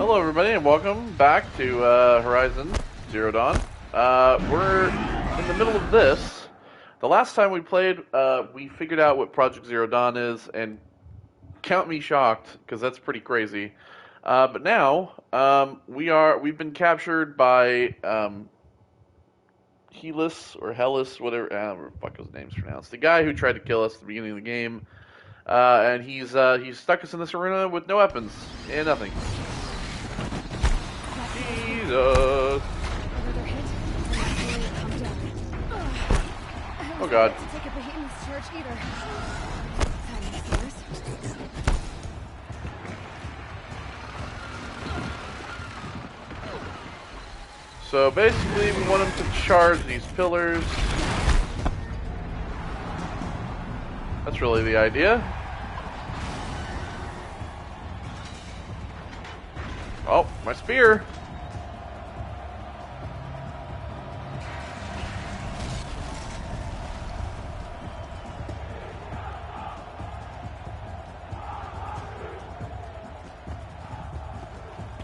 Hello everybody and welcome back to Horizon Zero Dawn. We're in the middle of this. The last time we played, we figured out what Project Zero Dawn is, and count me shocked, because that's pretty crazy. But now, we've been captured by Helis, or Hellis, whatever the fuck his name's pronounced. The guy who tried to kill us at the beginning of the game. And he's stuck us in this arena with no weapons and nothing. Jesus. Oh God. So basically, we want him to charge these pillars. That's really the idea. Oh, my spear.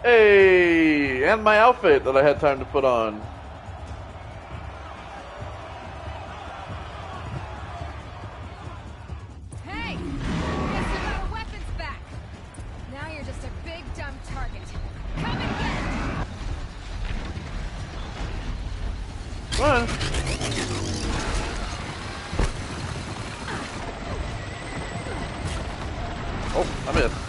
Hey, and my outfit that I had time to put on. Hey, guess you got our weapons back. Now you're just a big dumb target. Come and get it. Come on. Oh, I missed.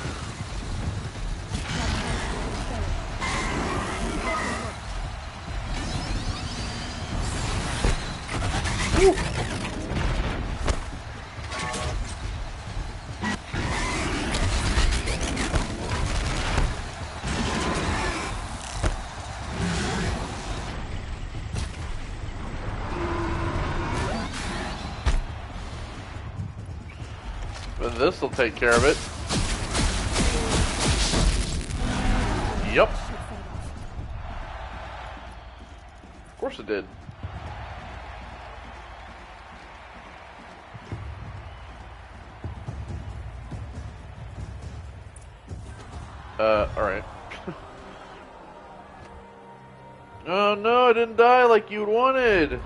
Woo. But this will take care of it. Yep. Of course it did. Alright. Oh no, I didn't die like you wanted.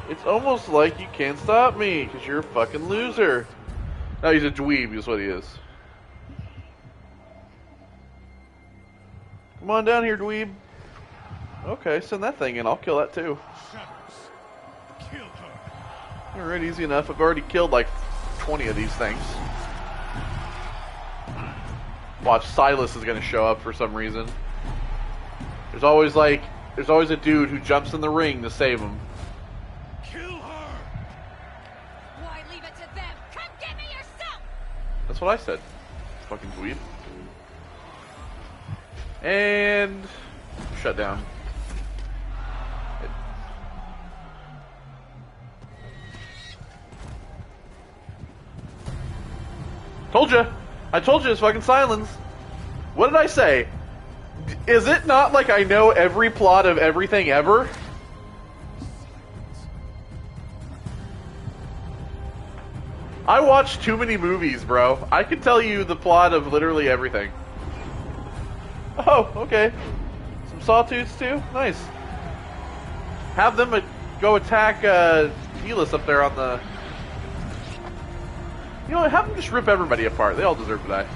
It's almost like you can't stop me, because you're a fucking loser. No, he's a dweeb, is what he is. Come on down here, dweeb. Okay, send that thing in, I'll kill that too. Alright, easy enough. I've already killed like 20 of these things. Watch, Silas is gonna show up for some reason. There's always a dude who jumps in the ring to save him. Kill her! Why leave it to them? Come get me yourself! That's what I said. Fucking dweeb. And shut down. Told you! I told you it's fucking silence. What did I say? Is it not like I know every plot of everything ever? I watch too many movies, bro. I can tell you the plot of literally everything. Oh, okay. Some sawtooths too? Nice. Have them go attack Helis up there on the... You know what, have them just rip everybody apart. They all deserve to die.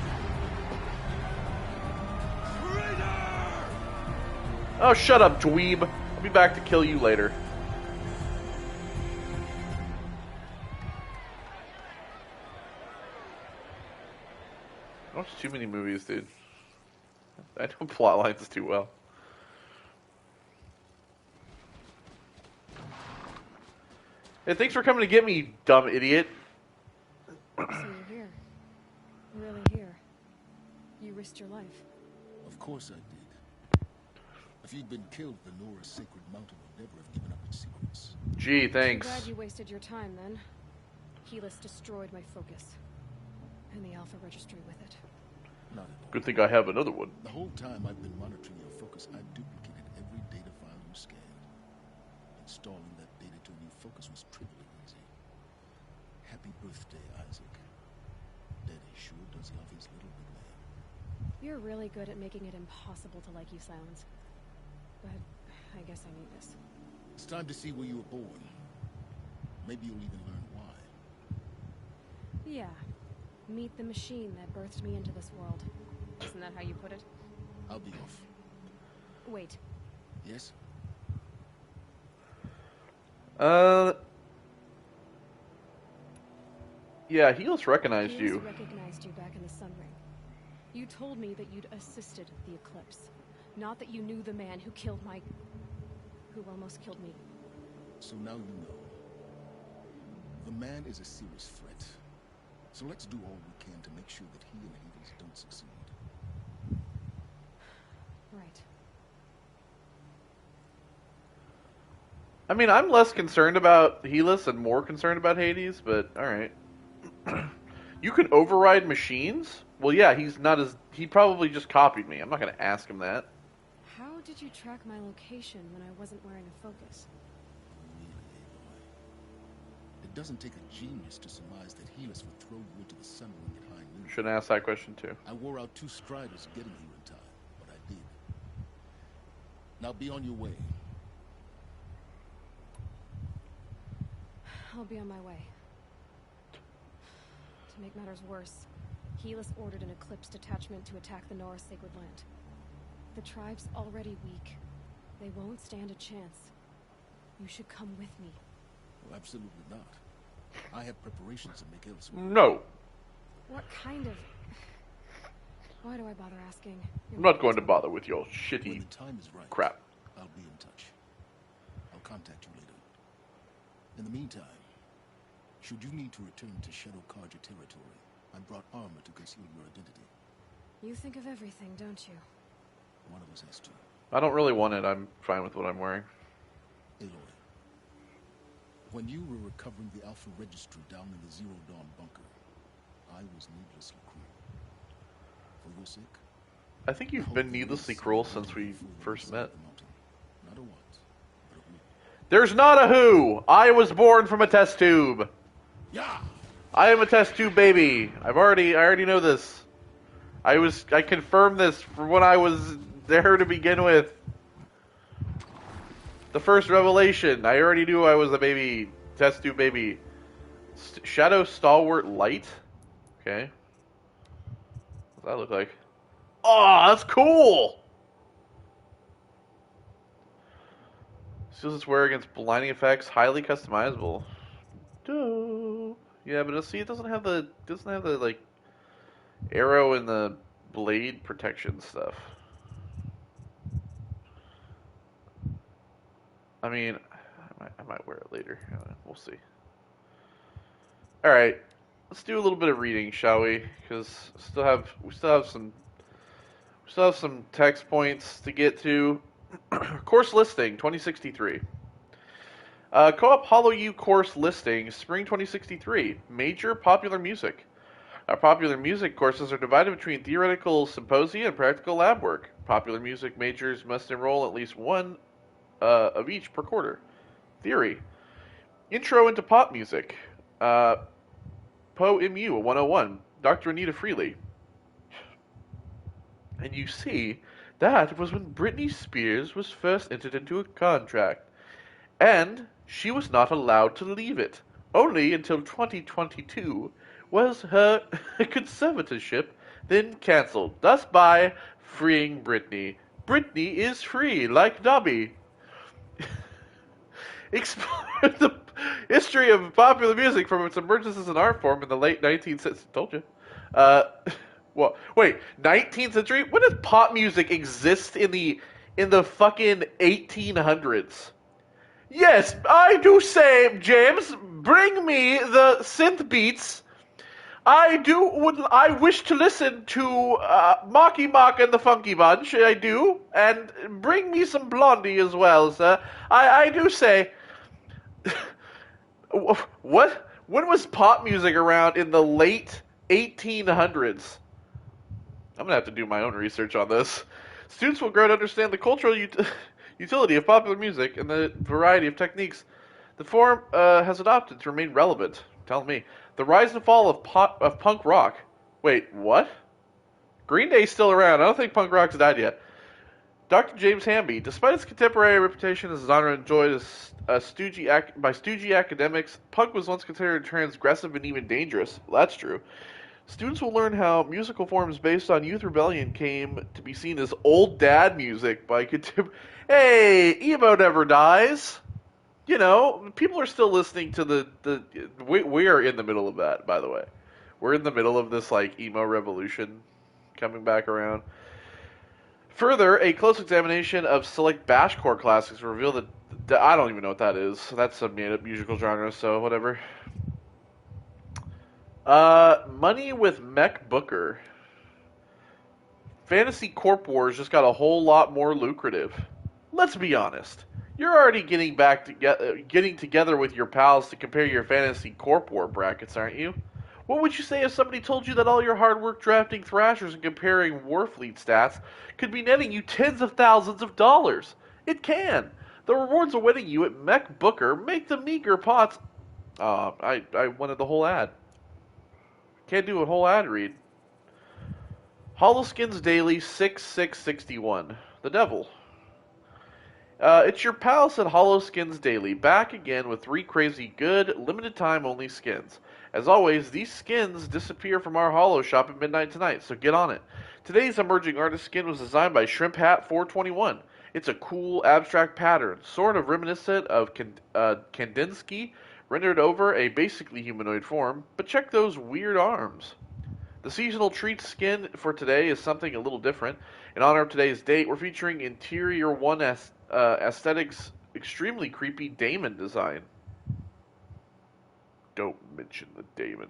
Oh, shut up, dweeb. I'll be back to kill you later. I watch too many movies, dude. I know plot lines too well. Hey, thanks for coming to get me, dumb idiot. So you're here. Really here. You risked your life. Of course I did. If you'd been killed, the Nora's sacred mountain would never have given up its secrets. Gee, thanks. I'm glad you wasted your time then. Helis destroyed my focus. And the Alpha registry with it. Not at all. Good thing I have another one. The whole time I've been monitoring your focus, I've duplicated every data file you scanned. Installing that data to a new focus was trivially easy. Happy birthday, Isaac. Daddy sure does love his little big man. You're really good at making it impossible to like you, Silence. But I guess I need this. It's time to see where you were born. Maybe you'll even learn why. Yeah. Meet the machine that birthed me into this world. Isn't that how you put it? I'll be off. Wait. Yes? Yeah, Helis recognized Helis you. recognized you back in the Sun Ring. You told me that you'd assisted the Eclipse. Not that you knew the man who killed my... who almost killed me. So now you know. The man is a serious threat. So let's do all we can to make sure that he and Hades don't succeed. Right. I mean, I'm less concerned about Helis and more concerned about Hades, but alright. You can override machines? Well, yeah, he's not as... He probably just copied me. I'm not going to ask him that. How did you track my location when I wasn't wearing a focus? Really, Aloy. It doesn't take a genius to surmise that Helis would throw you into the Sun Ring at high noon. Shouldn't ask that question, too. I wore out 2 striders getting here in time, but I did. Now be on your way. I'll be on my way. To make matters worse, Helis ordered an Eclipse detachment to attack the Norse Sacred Land. The tribe's already weak. They won't stand a chance. You should come with me. Well, absolutely not. I have preparations to make elsewhere. No. What kind of... Why do I bother asking? I'm not going to bother with your When shitty the time is right, crap. I'll be in touch. I'll contact you later. In the meantime, should you need to return to Shadow Carja territory, I brought armor to conceal your identity. You think of everything, don't you? One of us has to. I don't really want it. I'm fine with what I'm wearing. Aloy, when you were recovering the Alpha Registry down in the Zero Dawn bunker, I was needlessly cruel. For your sake, I think you've been needlessly cruel since we first met. not a what, but a who. There's not a who! I was born from a test tube! Yeah! I am a test tube baby! I already know this. I confirmed this from when I was there to begin with. The first revelation. I already knew I was a baby. Test tube baby. Shadow Stalwart Light? Okay. What does that look like? Oh, that's cool! Seals its wear against blinding effects, highly customizable. Dope. Yeah, but see, it doesn't have the like arrow and the blade protection stuff. I mean, I might wear it later. We'll see. All right, let's do a little bit of reading, shall we? Because we still have some text points to get to. Course listing 2063. Co-op Hollow U course listing, Spring 2063. Major popular music. Popular music courses are divided between theoretical symposia and practical lab work. Popular music majors must enroll at least one of each per quarter. Theory. Intro into pop music. Po-MU 101. Dr. Anita Freely. And you see, that was when Britney Spears was first entered into a contract. And she was not allowed to leave it. Only until 2022 was her conservatorship then cancelled, thus by freeing Britney. Britney is free, like Dobby. Explore the history of popular music from its emergence as an art form in the late 19th century. Told you. Well, wait, 19th century? When did pop music exist in the fucking 1800s? Yes, I do say, James, bring me the synth beats. I wish to listen to Marky Mark and the Funky Bunch, I do, and bring me some Blondie as well, sir. I do say, what? When was pop music around in the late 1800s? I'm gonna have to do my own research on this. Students will grow to understand the cultural utility of popular music and the variety of techniques the form has adopted to remain relevant. Tell me. The rise and fall of punk rock. Wait, what? Green Day's still around. I don't think punk rock's died yet. Dr. James Hamby, despite its contemporary reputation as a genre enjoyed by stoogy academics, punk was once considered transgressive and even dangerous. Well, that's true. Students will learn how musical forms based on youth rebellion came to be seen as old dad music by Hey, emo never dies. You know, people are still listening to we are in the middle of that, by the way. We're in the middle of this, like, emo revolution coming back around. Further, a close examination of select bashcore classics reveal that I don't even know what that is. That's a made-up musical genre, so whatever. Money with Mech Booker. Fantasy Corp Wars just got a whole lot more lucrative. Let's be honest. You're already getting together with your pals to compare your Fantasy Corp War brackets, aren't you? What would you say if somebody told you that all your hard work drafting Thrashers and comparing Warfleet stats could be netting you tens of thousands of dollars? It can. The rewards awaiting you at Mech Booker make the meager pots... I wanted the whole ad. Can't do a whole ad read. Holoskins Daily 6661. The Devil. It's your pals at Holoskins Daily, back again with 3 crazy good, limited time only skins. As always, these skins disappear from our Holo shop at midnight tonight, so get on it. Today's emerging artist skin was designed by Shrimp Hat 421. It's a cool, abstract pattern, sort of reminiscent of Kandinsky, rendered over a basically humanoid form, but check those weird arms. The seasonal treat skin for today is something a little different. In honor of today's date, we're featuring Interior 1 Aesthetics' extremely creepy Daemon design. Don't mention the Daemon.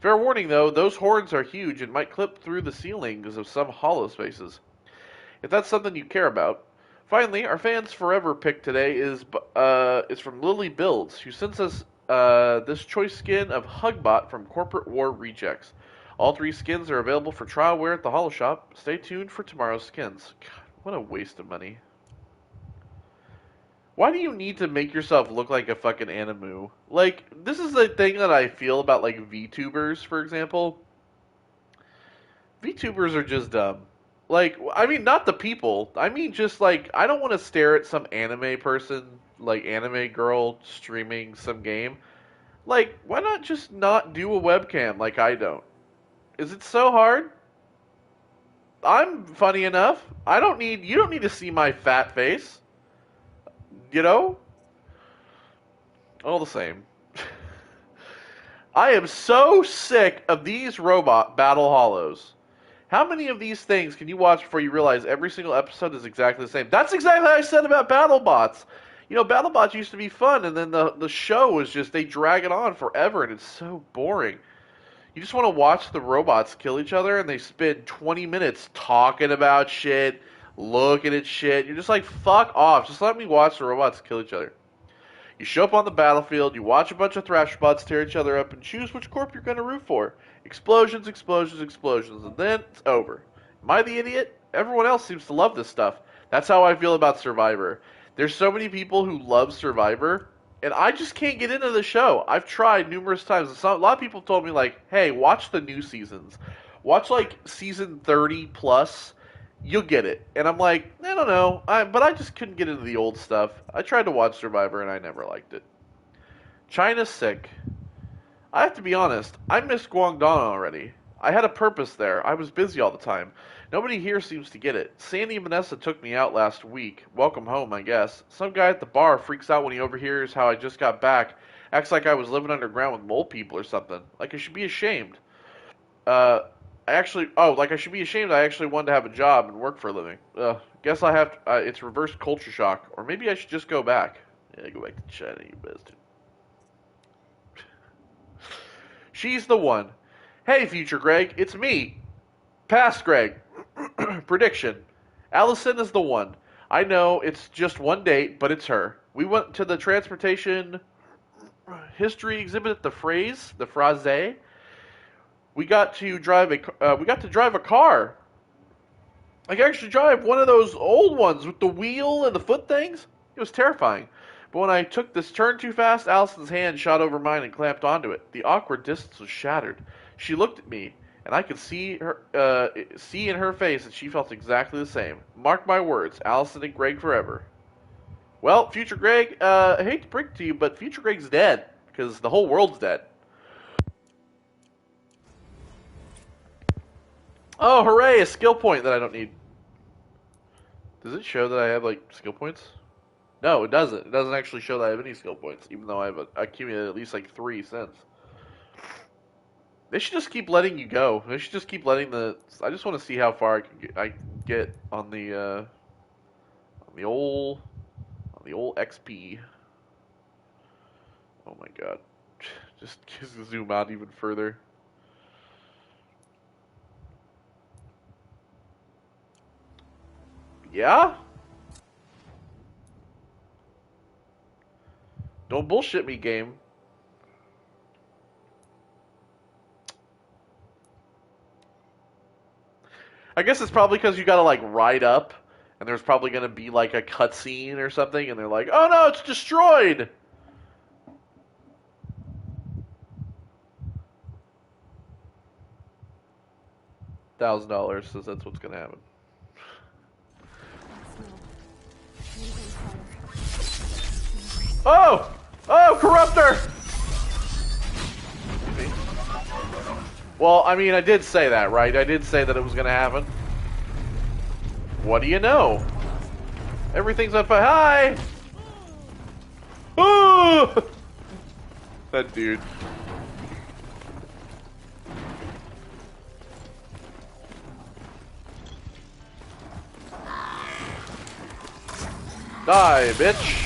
Fair warning though, those horns are huge and might clip through the ceilings of some hollow spaces. If that's something you care about. Finally, our fans forever pick today is from Lily Builds, who sends us this choice skin of Hugbot from Corporate War Rejects. All 3 skins are available for trial wear at the Holo Shop. Stay tuned for tomorrow's skins. God, what a waste of money. Why do you need to make yourself look like a fucking animu? Like, this is the thing that I feel about, like, VTubers, for example. VTubers are just dumb. Like, I mean, not the people. I mean, just, like, I don't want to stare at some anime person, like, anime girl streaming some game. Like, why not just not do a webcam like I don't? Is it so hard? I'm funny enough. You don't need to see my fat face. You know? All the same. I am so sick of these robot battle hollows. How many of these things can you watch before you realize every single episode is exactly the same? That's exactly what I said about BattleBots. You know, BattleBots used to be fun, and then the show was just, they drag it on forever, and it's so boring. You just want to watch the robots kill each other, and they spend 20 minutes talking about shit, looking at shit. You're just like, fuck off. Just let me watch the robots kill each other. You show up on the battlefield, you watch a bunch of Thrash bots tear each other up, and choose which corp you're going to root for. Explosions, explosions, explosions, and then it's over. Am I the idiot? Everyone else seems to love this stuff. That's how I feel about Survivor. There's so many people who love Survivor, and I just can't get into the show. I've tried numerous times. A lot of people told me, like, hey, watch the new seasons. Watch, like, season 30 plus. You'll get it. And I'm like, I don't know. But I just couldn't get into the old stuff. I tried to watch Survivor, and I never liked it. China's sick. I have to be honest. I missed Guangdong already. I had a purpose there. I was busy all the time. Nobody here seems to get it. Sandy and Vanessa took me out last week. Welcome home, I guess. Some guy at the bar freaks out when he overhears how I just got back. Acts like I was living underground with mole people or something. Like I should be ashamed. Like I should be ashamed I actually wanted to have a job and work for a living. Guess I have to, it's reverse culture shock. Or maybe I should just go back. Yeah, go back to China, you bastard. She's the one. Hey, future Greg, it's me. Past Greg. Prediction. Allison is the one. I know it's just one date, but it's her. We went to the transportation history exhibit at the Phrase. We got to drive a car. I could actually drive one of those old ones with the wheel and the foot things. It was terrifying. But when I took this turn too fast, Allison's hand shot over mine and clamped onto it. The awkward distance was shattered. She looked at me, and I could see in her face that she felt exactly the same. Mark my words, Allison and Greg forever. Well, future Greg, I hate to break it to you, but future Greg's dead because the whole world's dead. Oh, hooray! A skill point that I don't need. Does it show that I have like skill points? No, it doesn't. It doesn't actually show that I have any skill points, even though I've accumulated at least like 3 since. They should just keep letting you go. They should just keep letting the. I just want to see how far I can get on the old XP. Oh my god! Just zoom out even further. Yeah? Don't bullshit me, game. I guess it's probably because you gotta like ride up, and there's probably gonna be like a cutscene or something, and they're like, "Oh no, it's destroyed." $1,000 says that's what's gonna happen. Oh! Oh, corruptor! Well, I mean, I did say that, right? I did say that it was gonna happen. What do you know? Everything's on fire. Hi! Ooh! That dude. Die, bitch!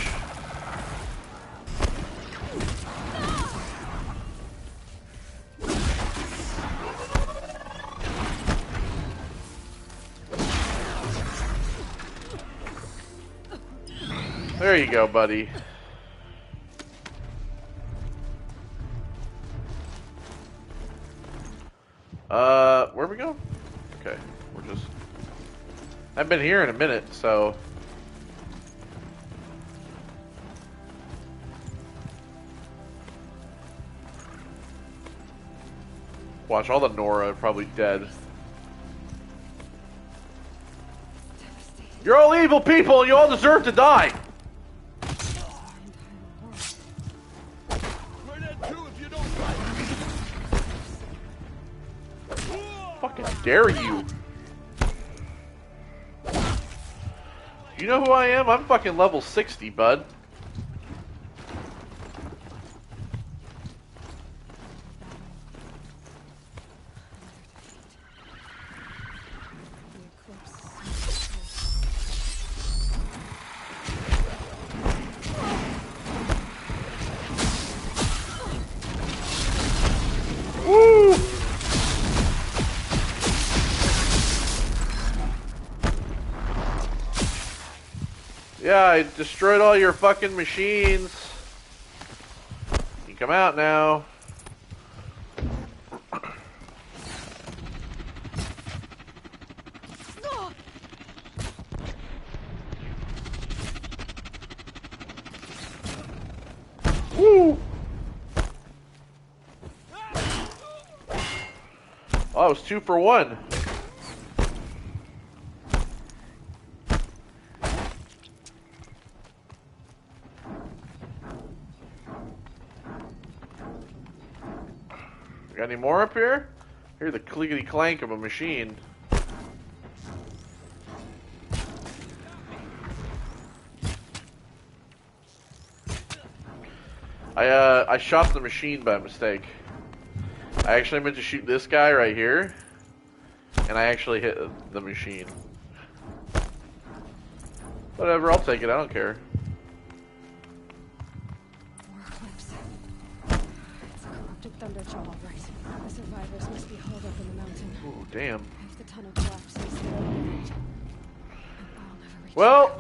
There you go, buddy. Where are we going? Okay, we're just... I've been here in a minute, so... Watch, all the Nora are probably dead. You're all evil people, and you all deserve to die! Fucking dare you! You know who I am? I'm fucking level 60, bud. Woo! Yeah, I destroyed all your fucking machines. You come out now. Woo! Oh, it was 2 for 1. Got any more up here? Hear the clickety clank of a machine. I shot the machine by mistake. I actually meant to shoot this guy right here, and I actually hit the machine. Whatever, I'll take it, I don't care. More clips. It's a corrupted Thunderjaw, right? The survivors must be holed up in the mountain. Ooh, damn. If the tunnel collapses, they'll eliminate. I'll never reach Well...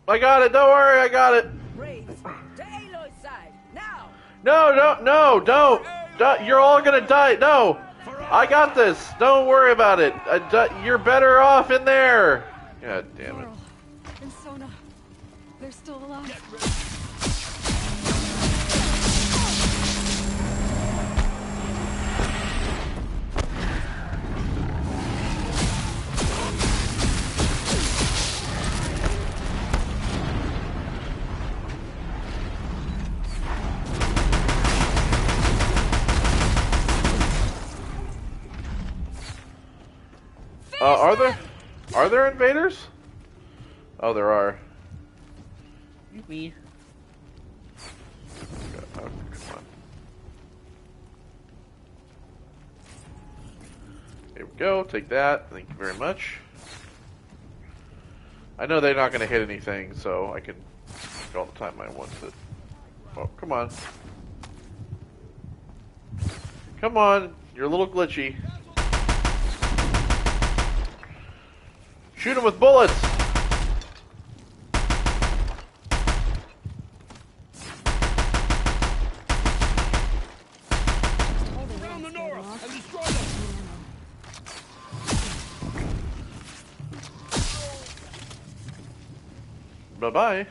I got it, don't worry, I got it. Braves, to Aloy's side, now! No, don't. You're all gonna die. No, I got this. Don't worry about it. You're better off in there. God damn it. Laurel and Sona, they're still alive. Are there invaders? Oh, there are. Me. Oh, come on. Here we go. Take that. Thank you very much. I know they're not going to hit anything, so I can take all the time I want to. Oh, come on. Come on. You're a little glitchy. Shoot him with bullets! Around the north and destroy them. Bye-bye.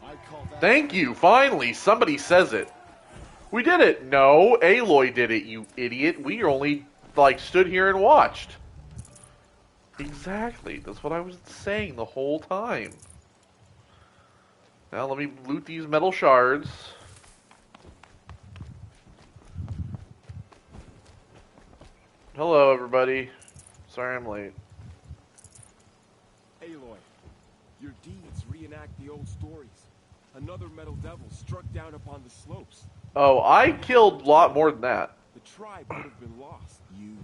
I call that. Thank you. Finally, somebody says it. We did it. No, Aloy did it, you idiot. We only, like, stood here and watched. Exactly. That's what I was saying the whole time. Now let me loot these metal shards. Hello, everybody. Sorry I'm late. Aloy, your deeds reenact the old stories. Another metal devil struck down upon the slopes. Oh, I killed a lot more than that. The tribe would have been lost. You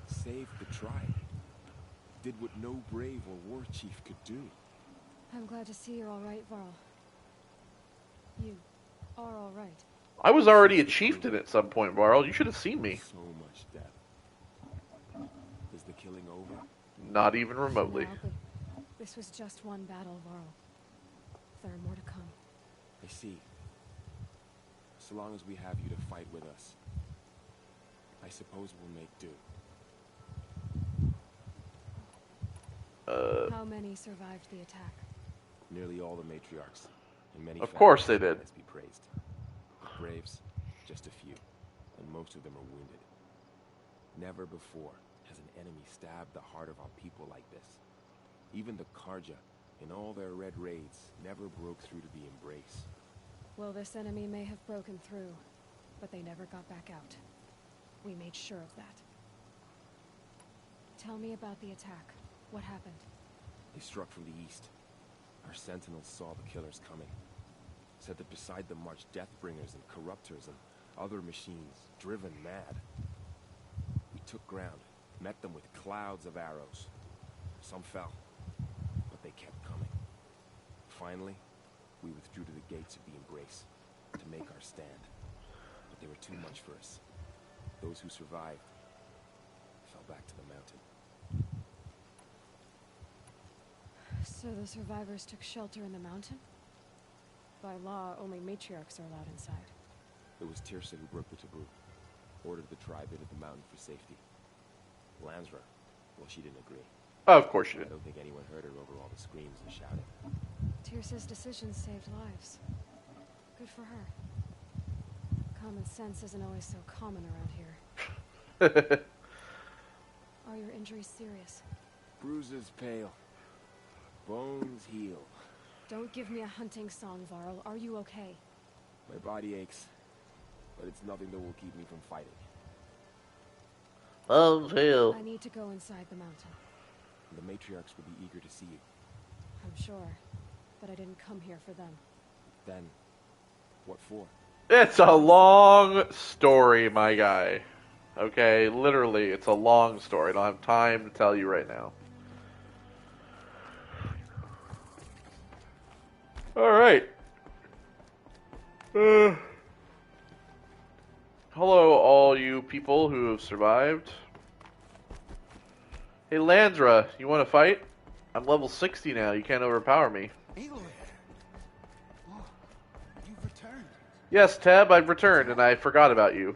saved the tribe. Did what no brave or war chief could do. I'm glad to see you're all right, Varl. You are all right. I was already a chieftain at some point, Varl. You should have seen me. So much death. Is the killing over? Not even remotely. No, but this was just one battle, Varl. There are more to come. I see. So long as we have you to fight with us, I suppose we'll make do. How many survived the attack? Nearly all the matriarchs, and many. Of course they did. Let's be praised. The braves, just a few, and most of them are wounded. Never before has an enemy stabbed the heart of our people like this. Even the Karja, in all their red raids, never broke through to the embrace. Well, this enemy may have broken through, but they never got back out. We made sure of that. Tell me about the attack. What happened? They struck from the east. Our sentinels saw the killers coming. Said that beside them marched Deathbringers and Corruptors and other machines, driven mad. We took ground, met them with clouds of arrows. Some fell, but they kept coming. Finally, we withdrew to the gates of the embrace to make our stand. But they were too much for us. Those who survived fell back to the mountain. So the survivors took shelter in the mountain? By law, only matriarchs are allowed inside. It was Tirsa who broke the taboo, ordered the tribe into the mountain for safety. Lansra, well, she didn't agree. Of course you I did. don't think anyone heard her over all the screams and shouting. Tirsa's decisions saved lives. Good for her. Common sense isn't always so common around here. Are your injuries serious? Bruises pale. Bones heal. Don't give me a hunting song, Varl. Are you okay? My body aches, but it's nothing that will keep me from fighting. I need to go inside the mountain. The matriarchs will be eager to see you. I'm sure, but I didn't come here for them. Then, what for? It's a long story, my guy. Okay, literally, it's a long story. I don't have time to tell you right now. Alright. Hello, all you people who have survived. Hey, Lansra, you want to fight? I'm level 60 now. You can't overpower me. Aloy! Oh, you've returned. Yes, Tab, I've returned, and I forgot about you.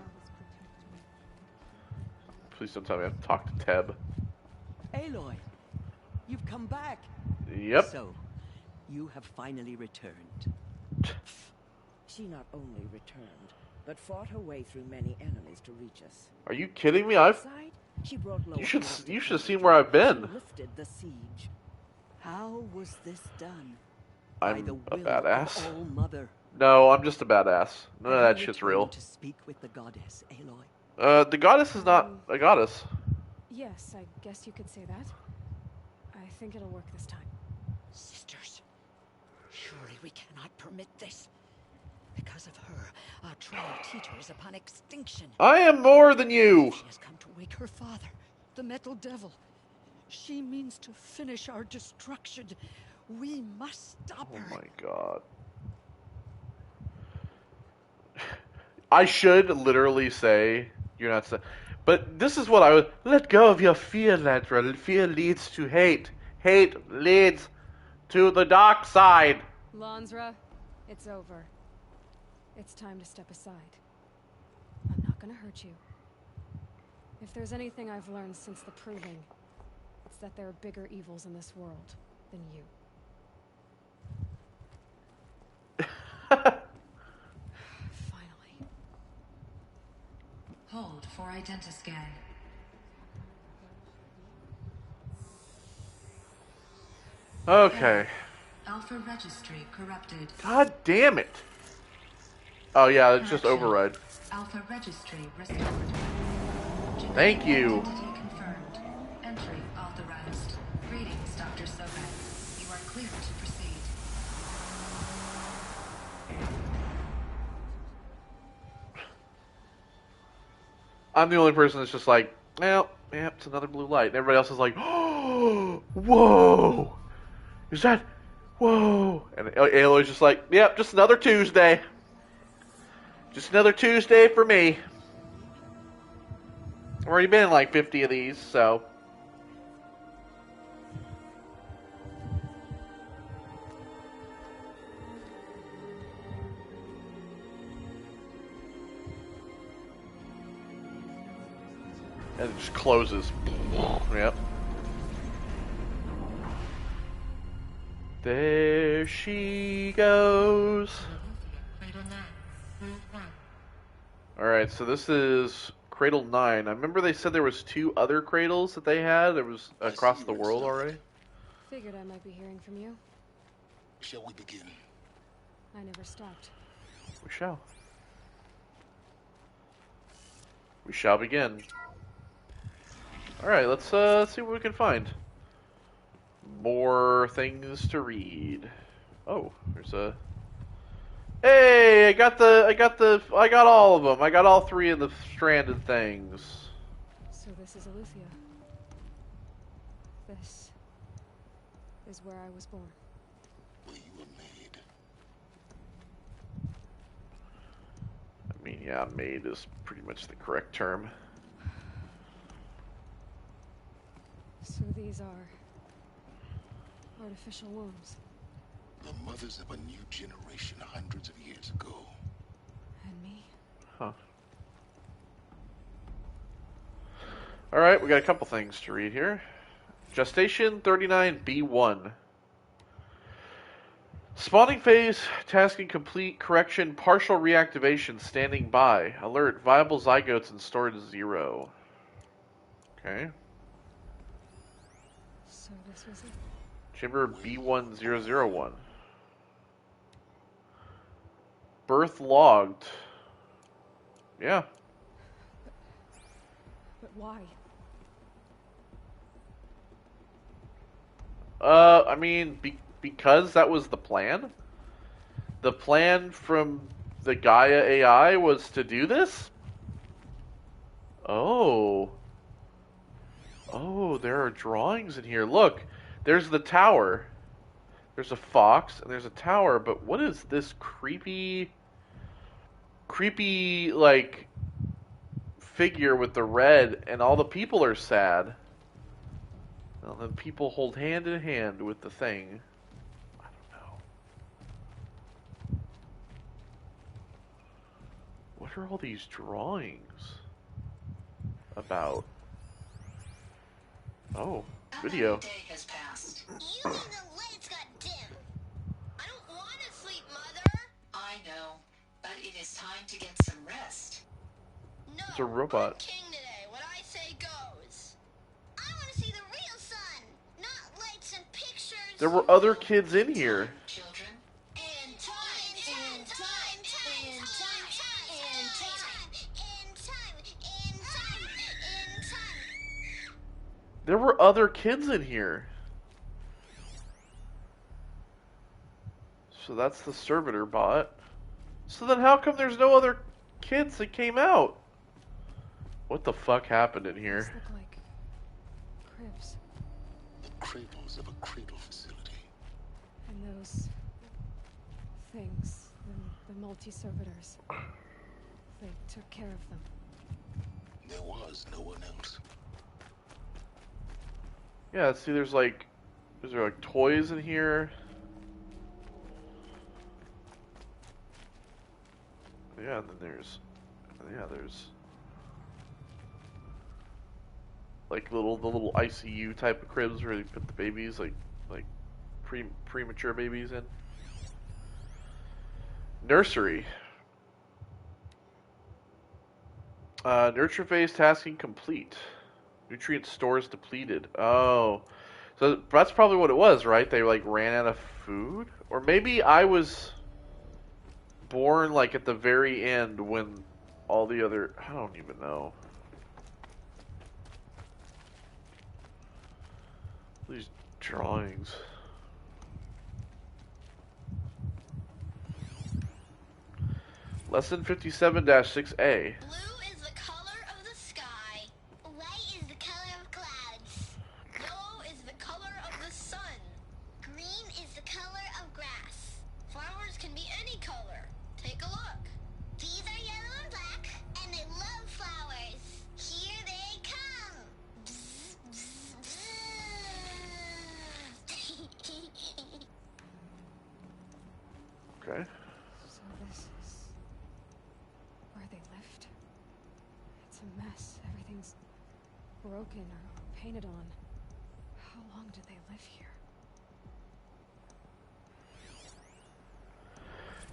Please don't tell me I have to talk to Teb. Aloy, you've come back. Yep. So, you have finally returned. She not only returned, but fought her way through many enemies to reach us. Are you kidding me? I've... Aside, she brought low You should have seen where I've been. She lifted the siege. How was this done? By I'm the a will badass. of All Mother. No, I'm just a badass. None of Have that you shit's returned real. To speak with the goddess, Aloy. The goddess is not a goddess. Yes, I guess you could say that. I think it'll work this time. Sisters, surely we cannot permit this. Because of her, our trial teeters upon extinction. I am more than you! She has come to wake her father, the Metal Devil. She means to finish our destruction. We must stop her. Oh my god. I should literally say, you're not saying, but this is what I would, let go of your fear, Ladra. Fear leads to hate. Hate leads to the dark side. Lansra, it's over. It's time to step aside. I'm not gonna hurt you. If there's anything I've learned since the Proving, it's that there are bigger evils in this world than you. Finally. Hold for identiscan. Okay. Alpha registry corrupted. God damn it. Oh yeah, it's just override. Alpha registry restored. Thank you. Identity confirmed. Entry authorized. Greetings, Dr. Sobek. You are clear to proceed. I'm the only person that's just like, well, yeah, it's another blue light. And everybody else is like, oh, whoa. Is that, whoa. And Aloy's just like, yep, just another Tuesday. Just another Tuesday for me. I've already been in like 50 of these, so. And it just closes. Yep. There she goes. Alright, so this is Cradle 9. I remember they said there was 2 other cradles that they had. There was across the world already. Figured I might be hearing from you. Shall we begin? I never stopped. We shall. We shall begin. Alright, let's see what we can find. More things to read. Oh, there's a... Hey, I got all of them. I got all 3 of the stranded things. So this is Aletheia. This is where I was born. Where you were made. I mean, yeah, made is pretty much the correct term. So these are artificial wombs. The mothers of a new generation hundreds of years ago. And me? Huh. Alright, we got a couple things to read here. Gestation 39B1. Spawning phase, tasking complete, correction, partial reactivation, standing by. Alert, viable zygotes and storage 0. Okay. So this was it? Chamber B1001. Birth logged. Yeah. But why? I mean, because that was the plan? The plan from the Gaia AI was to do this? Oh. Oh, there are drawings in here. Look, there's the tower. There's a fox, and there's a tower, but what is this creepy, like, figure with the red, and all the people are sad. And then people hold hand in hand with the thing. I don't know. What are all these drawings about? Oh, video. Another day has passed. You and the lights got dim. I don't want to sleep, Mother. I know, but it is time to get some rest. No, It's a robot. I'm king today. What I say goes. I want to see the real sun, not lights and pictures. There were other kids in here. Children, And time, and time, and time, and time, and time, and time, and There were other kids in here. So that's the servitor bot. So then how come there's no other kids that came out? What the fuck happened in These here? look like cribs. The cradles of a cradle facility. And those things, the multi-servitors. They took care of them. There was no one else. Yeah, see there's like toys in here? Yeah, and then there's like the little ICU type of cribs where they put the babies like premature babies in. Nursery. Nurture phase tasking complete. Nutrient stores depleted. Oh. So that's probably what it was, right? They like ran out of food? Or maybe I was born like at the very end when all the other... I don't even know. These drawings. Lesson 57-6A. Blue is the color of the sky. White is the color of clouds. Yellow is the color of the sun. Green is the color of grass. Flowers can be any color. Take a look. These are yellow and black, and they love flowers. Here they come. Bzz, bzz, bzz. Okay. So this is where they lived. It's a mess. Everything's broken or painted on. How long did they live here?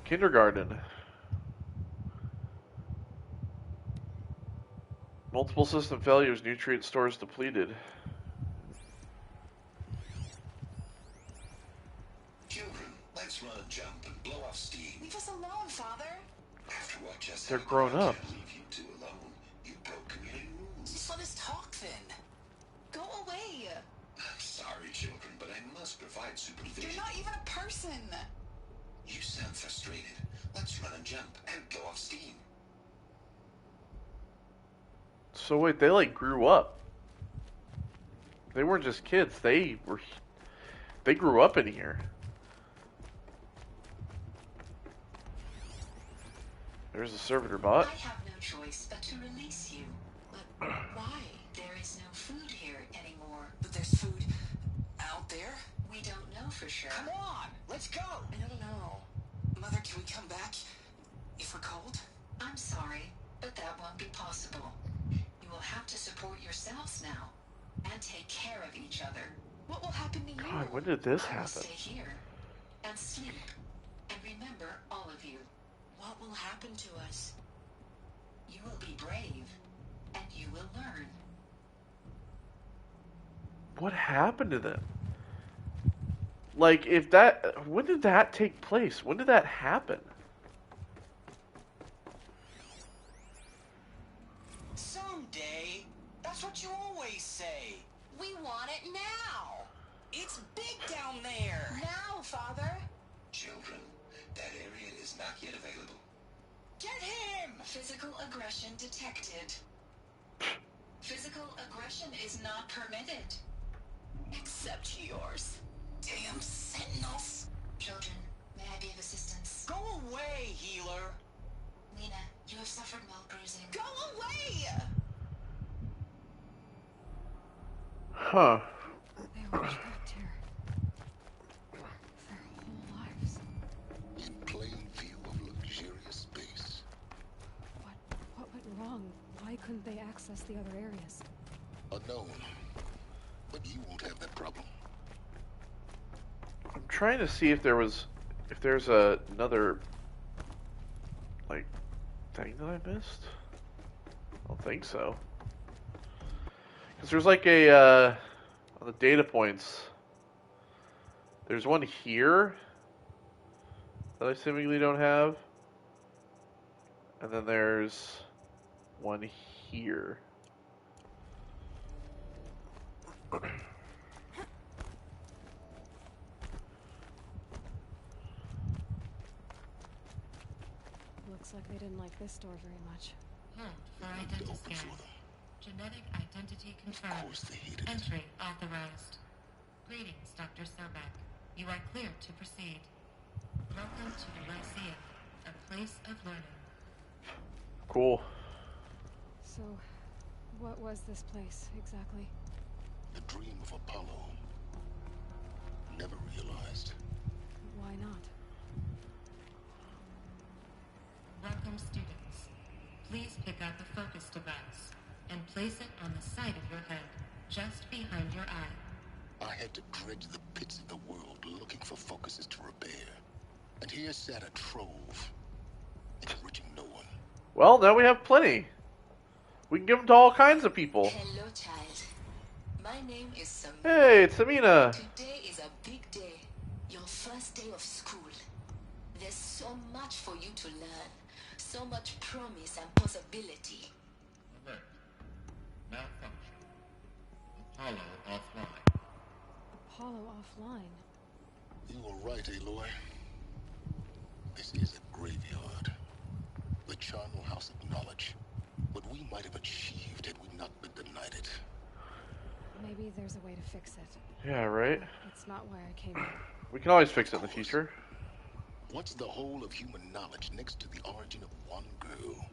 Kindergarten. Multiple system failures, nutrient stores depleted. Children, let's run a jump and blow off steam. Leave us alone, Father. After what just They're happened, grown I up. can't leave you two alone. You broke community rules. Just let us talk then. Go away. I'm sorry, children, but I must provide supervision. You're not even a person. You sound frustrated. Let's run a jump and blow off steam. So wait, they like grew up. They weren't just kids. They grew up in here. There's a servitor bot. I have no choice but to release you. But why? There is no food here anymore. But there's food out there? We don't know for sure. Come on, let's go. I don't know. Mother, can we come back if we're cold? I'm sorry, but that won't be possible. You will have to support yourselves now and take care of each other. What will happen to you? God, when did this I will happen? stay here and sleep and remember all of you. What will happen to us? You will be brave and you will learn. What happened to them? Like, when did that take place? When did that happen? Someday. That's what you always say. We want it now. It's big down there. Now, Father. Children, that area is not yet available. Get him! Physical aggression detected. Physical aggression is not permitted. Except yours. Damn sentinels. Children, may I be of assistance? Go away, healer. Lena, you have suffered mild bruising. Go away. Huh. They were trapped here. Their whole lives. In plain view of luxurious space. What went wrong? Why couldn't they access the other areas? Unknown. But you won't have that problem. I'm trying to see if there's another like thing that I missed. I don't think so. Because there's like a on the data points. There's one here that I seemingly don't have, and then there's one here. Looks like they didn't like this door very much. Hold for I need to identity open scan. for them. Genetic identity Of confirmed. course they hated it. Entry authorized. Greetings, Dr. Sobek. You are cleared to proceed. Welcome to the Lyceum, a place of learning. Cool. So, what was this place, exactly? The dream of Apollo. Never realized. Why not? Welcome, students. Please pick out the focus device and place it on the side of your head, just behind your eye. I had to dredge the pits of the world looking for focuses to repair. And here sat a trove, enriching no one. Well, now we have plenty. We can give them to all kinds of people. Hello, child. My name is Samina. Hey, it's Amina. Today is a big day. Your first day of school. There's so much for you to learn. So much promise and possibility. Alert. Malfunction. Apollo offline. Apollo offline. You were right, Aloy. This is a graveyard. The charnel house of knowledge. What we might have achieved had we not been denied it. Maybe there's a way to fix it. Yeah, right. It's not why I came here. We can always fix it in the future. What's the whole of human knowledge next to the origin of one girl?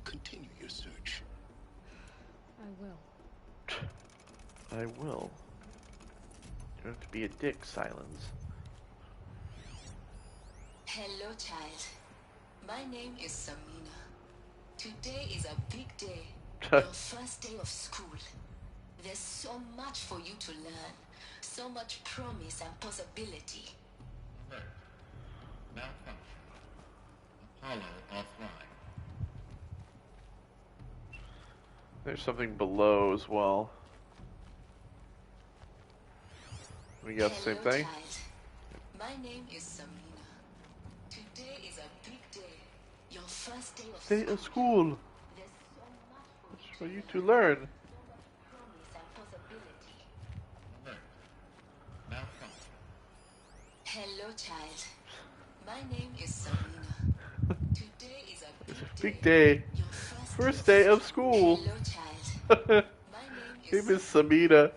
Continue your search. I will. I will. You don't have to be a dick, Silence. Hello, child. My name is Samina. Today is a big day. Your first day of school. There's so much for you to learn. So much promise and possibility. Alert. Malfunction. Apollo offline. There's something below as well. We got the same Hello, thing. child. My name is Samina. Today is a big day. Your first day of Day school. of school. There's so much It's for for you you to to learn. learn. Promise and possibility. Alert. Malfunction. Hello, child. My name is Samina. Today is a Big day. Your First day of school. Hello, child. My name Name is is Samina.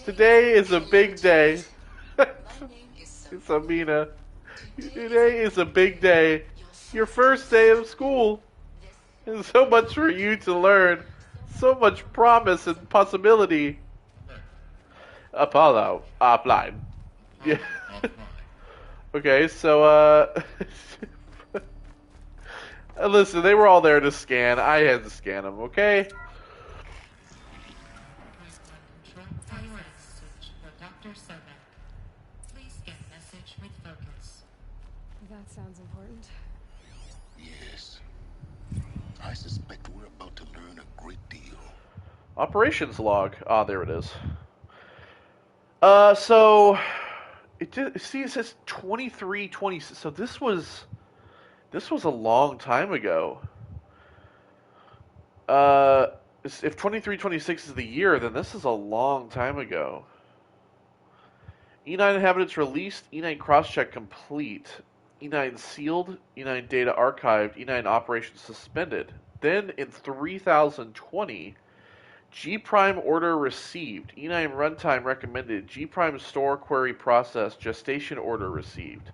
Today is a big day. My name is It's Amina. Today is a big day. Your first day of school. There's so much for you to learn. So much promise and possibility. Apollo offline. Yeah. Offline. Okay, so listen, they were all there to scan. I had to scan them, okay? Control priority switch for Dr. Sobek. Please get message with focus. That sounds important. Yes. I suspect we're about to learn a great deal. Operations log. Ah, there it is. So it did, see, it says 2320. So this was a long time ago. If 2326 is the year, then this is a long time ago. E9 inhabitants released, E9 crosscheck complete, E9 sealed, E9 data archived, E9 operations suspended. Then in 3020, G prime order received, E9 runtime recommended, G prime store query process, gestation order received.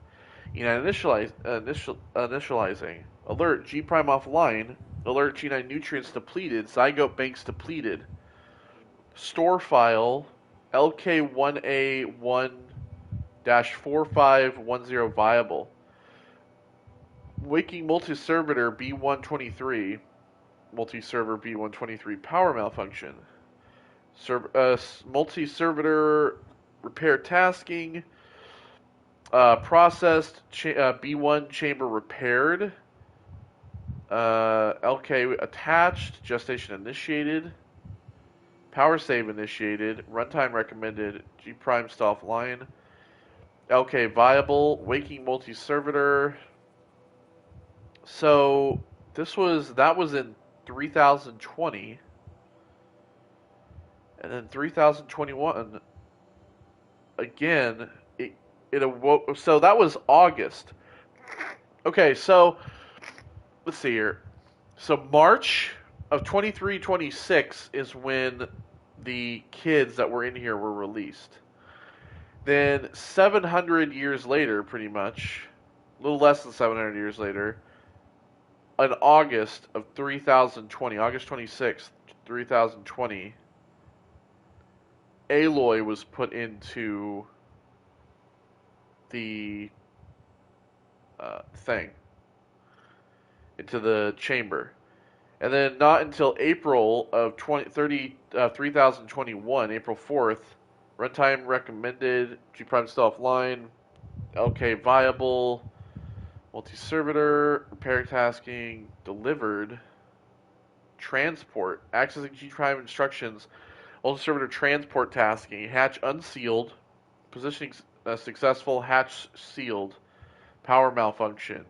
E9 initializing. Alert, G prime offline. Alert, G9 nutrients depleted, zygote banks depleted. Store file, LK1A1-4510 viable. Waking multi-servitor B123. Multi-server B123 power malfunction. Multi-servitor repair tasking. Processed B1 chamber repaired. LK attached. Gestation initiated. Power save initiated. Runtime recommended. G prime stall offline. LK viable. Waking multi-servitor. So that was in 3020. And then 3021 again. It awoke. So that was August. Okay, so let's see here. So March of 2326 is when the kids that were in here were released. Then 700 years later, pretty much, a little less than 700 years later, in August of 3020, August 26th, 3020, Aloy was put into the thing, into the chamber. And then not until April of 3021, April 4th, runtime recommended, G Prime still offline, LK viable, multi-servitor, repair tasking, delivered, transport, accessing G Prime instructions, multi-servitor transport tasking, hatch unsealed, positioning successful, hatch sealed, power malfunction,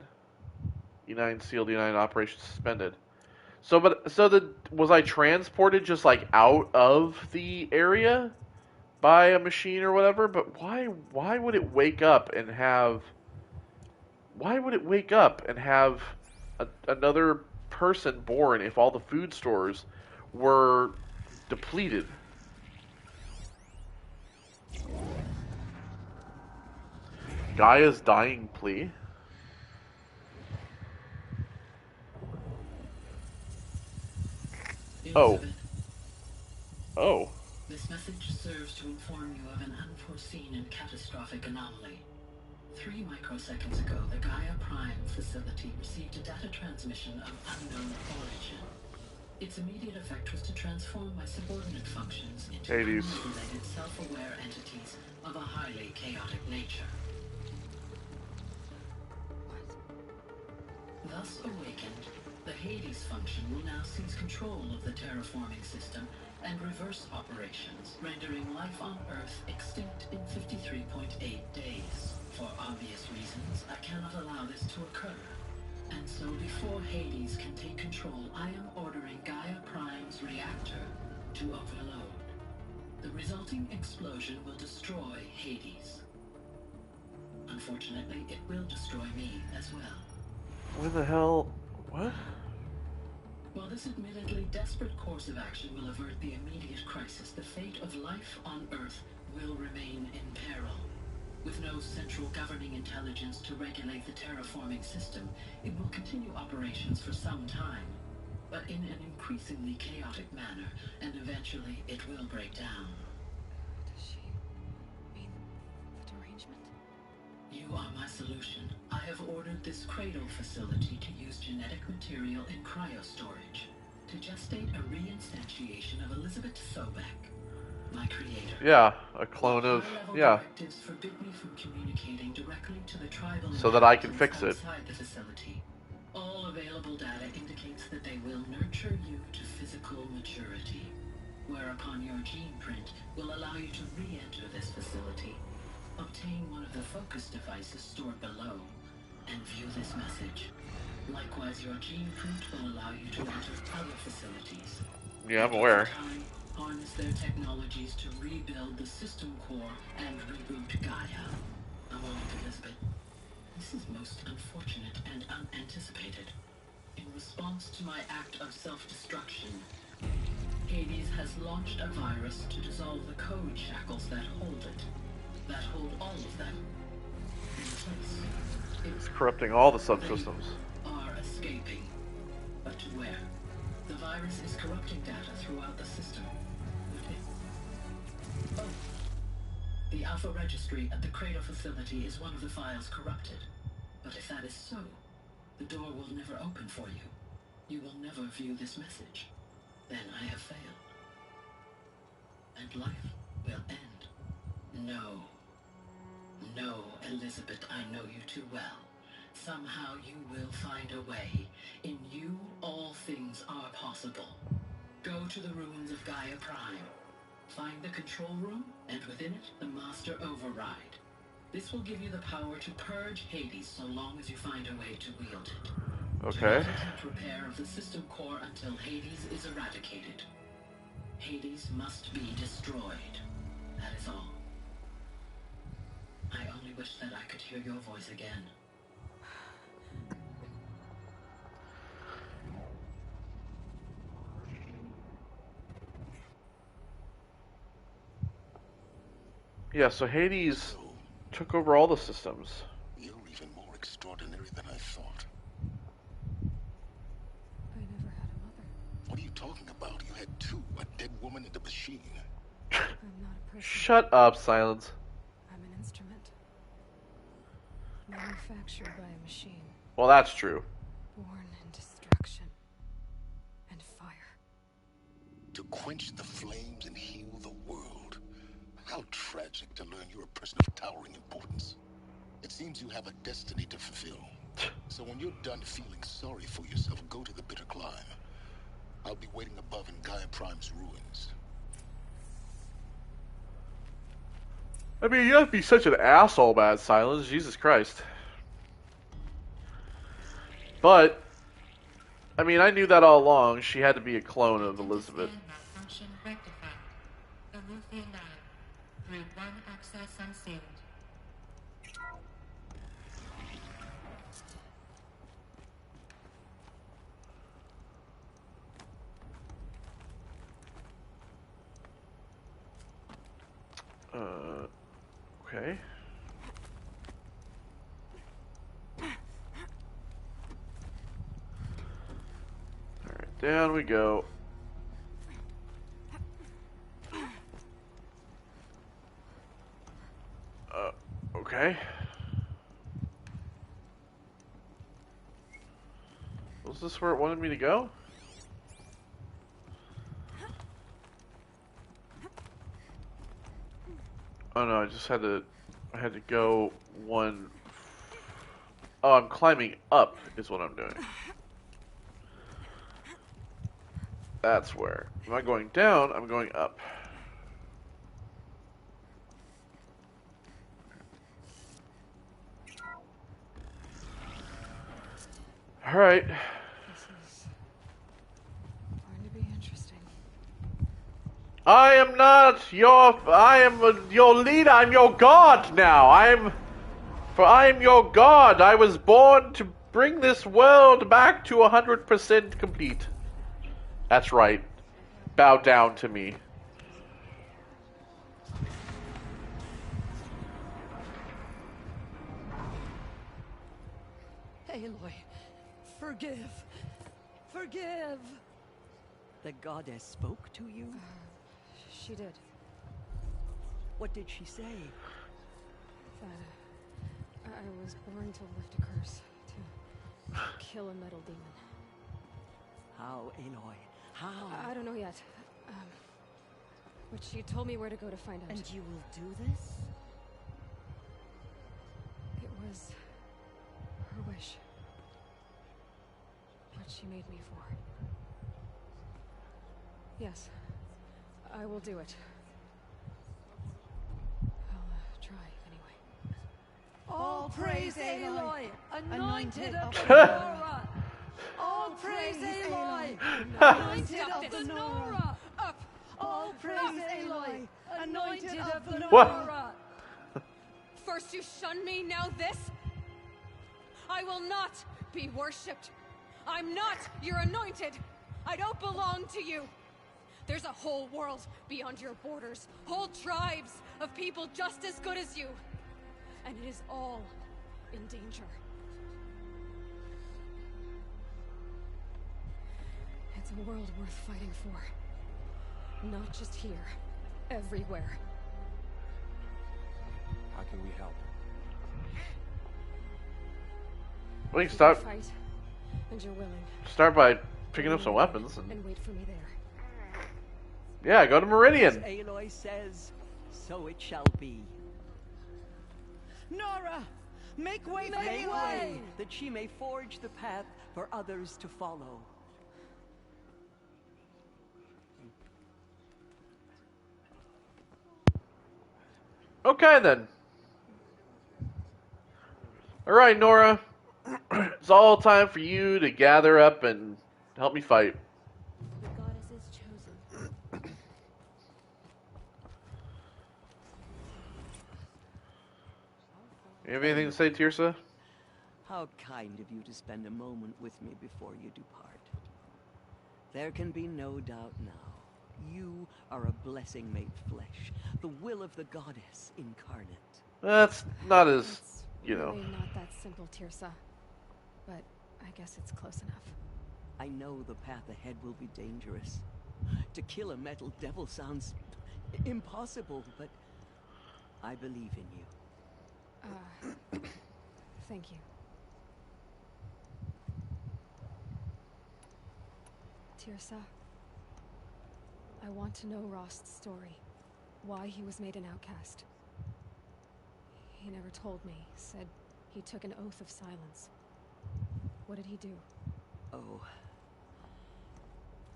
E9 sealed, E9 operation suspended. Was I transported just like out of the area by a machine or whatever? But why would it wake up and have another person born if all the food stores were depleted? Gaia's dying plea? Oh. Oh. This message serves to inform you of an unforeseen and catastrophic anomaly. 3 microseconds ago, the Gaia Prime facility received a data transmission of unknown origin. Its immediate effect was to transform my subordinate functions into unregulated, self-aware entities of a highly chaotic nature. Thus awakened, the Hades function will now seize control of the terraforming system and reverse operations, rendering life on Earth extinct in 53.8 days. For obvious reasons, I cannot allow this to occur. And so before Hades can take control, I am ordering Gaia Prime's reactor to overload. The resulting explosion will destroy Hades. Unfortunately, it will destroy me as well. Where the hell? What? While this admittedly desperate course of action will avert the immediate crisis, the fate of life on Earth will remain in peril. With no central governing intelligence to regulate the terraforming system, it will continue operations for some time, but in an increasingly chaotic manner, and eventually it will break down. Does she mean the derangement? You are my solution. I have ordered this cradle facility to use genetic material in cryostorage to gestate a reinstantiation of Elizabeth Sobek, my creator. Yeah, a clone of, yeah. Directives forbid me from communicating directly to the tribal so that I can fix it. Outside the facility. All available data indicates that they will nurture you to physical maturity, whereupon your gene print will allow you to re-enter this facility, obtain one of the focus devices stored below, and view this message. Likewise, your gene print will allow you to enter other facilities. Yeah, I'm aware. Harness their technologies to rebuild the system core and reboot Gaia. A moment, Elizabeth. This is most unfortunate and unanticipated. In response to my act of self-destruction, Hades has launched a virus to dissolve the code shackles that hold it. That hold all of them in place. It's corrupting all the subsystems. They are escaping. But to where? The virus is corrupting data throughout the system. Oh. The Alpha Registry at the Cradle facility is one of the files corrupted. But if that is so, the door will never open for you. You will never view this message. Then I have failed. And life will end. No. No, Elizabeth, I know you too well. Somehow you will find a way. In you, all things are possible. Go to the ruins of Gaia Prime. Find the control room, and within it, the Master Override. This will give you the power to purge Hades so long as you find a way to wield it. Okay. Do not attempt repair of the system core until Hades is eradicated. Hades must be destroyed. That is all. I only wish that I could hear your voice again. Yeah, so Hades took over all the systems. You're even more extraordinary than I thought. I never had a mother. What are you talking about? You had two, a dead woman and a machine. I'm not a person. Shut up, Silence. I'm an instrument. Manufactured by a machine. Well, that's true. Born in destruction and fire. To quench the flames and heal the world. How tragic to learn you're a person of towering importance. It seems you have a destiny to fulfill. So when you're done feeling sorry for yourself, go to the bitter climb. I'll be waiting above in Gaia Prime's ruins. I mean, you have to be such an asshole about Silence. Jesus Christ. But, I mean, I knew that all along. She had to be a clone of Elizabeth. Malfunction rectified. The Luffy lab. Route 1 access unsealed. Okay. Alright, down we go. Okay. Was this where it wanted me to go? Oh no, I just had to go one. Oh, I'm climbing up is what I'm doing. That's where. Am I going down? I'm going up. Alright. This is going to be interesting. I am not your. I am your leader. I'm your god now. I am your god. I was born to bring this world back to 100% complete. That's right. Bow down to me. Aloy, forgive. Forgive. The goddess spoke to you? She did. What did she say? That I was born to lift a curse. To kill a metal demon. How, Aloy? How? I don't know yet. But she told me where to go to find out. And you will do this? It was her wish. What she made me for. Yes, I will do it. I'll try anyway. All praise Aloy, anointed of the Nora. All praise Aloy, anointed of the Nora. Up! All praise Aloy, anointed of the Nora. What? First you shun me, now this? I will not be worshipped. I'm not your anointed. I don't belong to you. There's a whole world beyond your borders. Whole tribes of people just as good as you. And it is all in danger. It's a world worth fighting for. Not just here. Everywhere. How can we help? We can You start fight, and you're willing. by picking up some weapons and And wait for me there. yeah, go to Meridian. As Aloy says, so it shall be. Nora, make way for Aloy, that she may forge the path for others to follow. Okay then. Alright, Nora. It's all time for you to gather up and help me fight. The goddess is chosen. You have anything to say, Tirsa? How kind of you to spend a moment with me before you depart. There can be no doubt now. You are a blessing made flesh, the will of the goddess incarnate. That's not as, It's you know. really not that simple, Tirsa. But I guess it's close enough. I know the path ahead will be dangerous. To kill a metal devil sounds impossible, but I believe in you. Thank you. Tirsa, I want to know Rost's story. Why he was made an outcast. He never told me. Said he took an oath of silence. What did he do? Oh.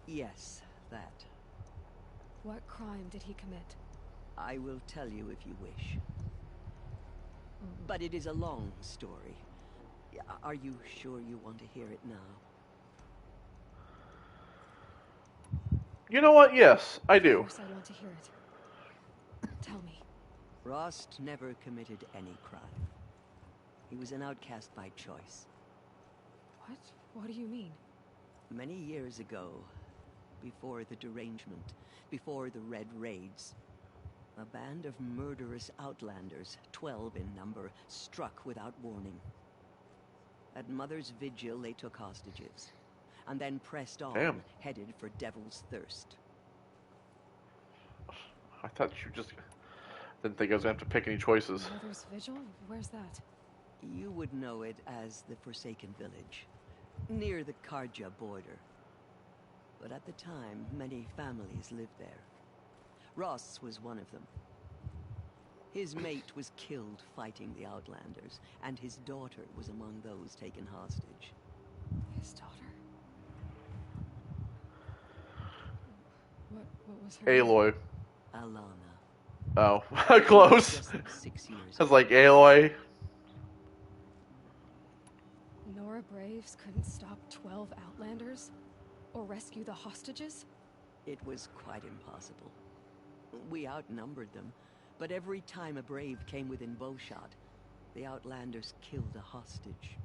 Yes, that. What crime did he commit? I will tell you if you wish. But it is a long story. Are you sure you want to hear it now? You know what? Yes, I do. Of course I want to hear it. Tell me. Rost never committed any crime. He was an outcast by choice. What? What do you mean? Many years ago, before the derangement, before the Red Raids, a band of murderous outlanders, 12 in number, struck without warning. At Mother's Vigil, they took hostages, and then pressed on, headed for Devil's Thirst. I thought you just didn't think I was going to have to pick any choices. Mother's Vigil? Where's that? You would know it as the Forsaken Village, near the Karja border. But at the time, many families lived there. Ross was one of them. His mate was killed fighting the Outlanders, and his daughter was among those taken hostage. His daughter? What was her Aloy. name? Alana. Oh, close. Just 6 years I was like, Aloy. Nora Braves couldn't stop 12 Outlanders? Or rescue the hostages? It was quite impossible. We outnumbered them, but every time a Brave came within bowshot, the Outlanders killed a hostage.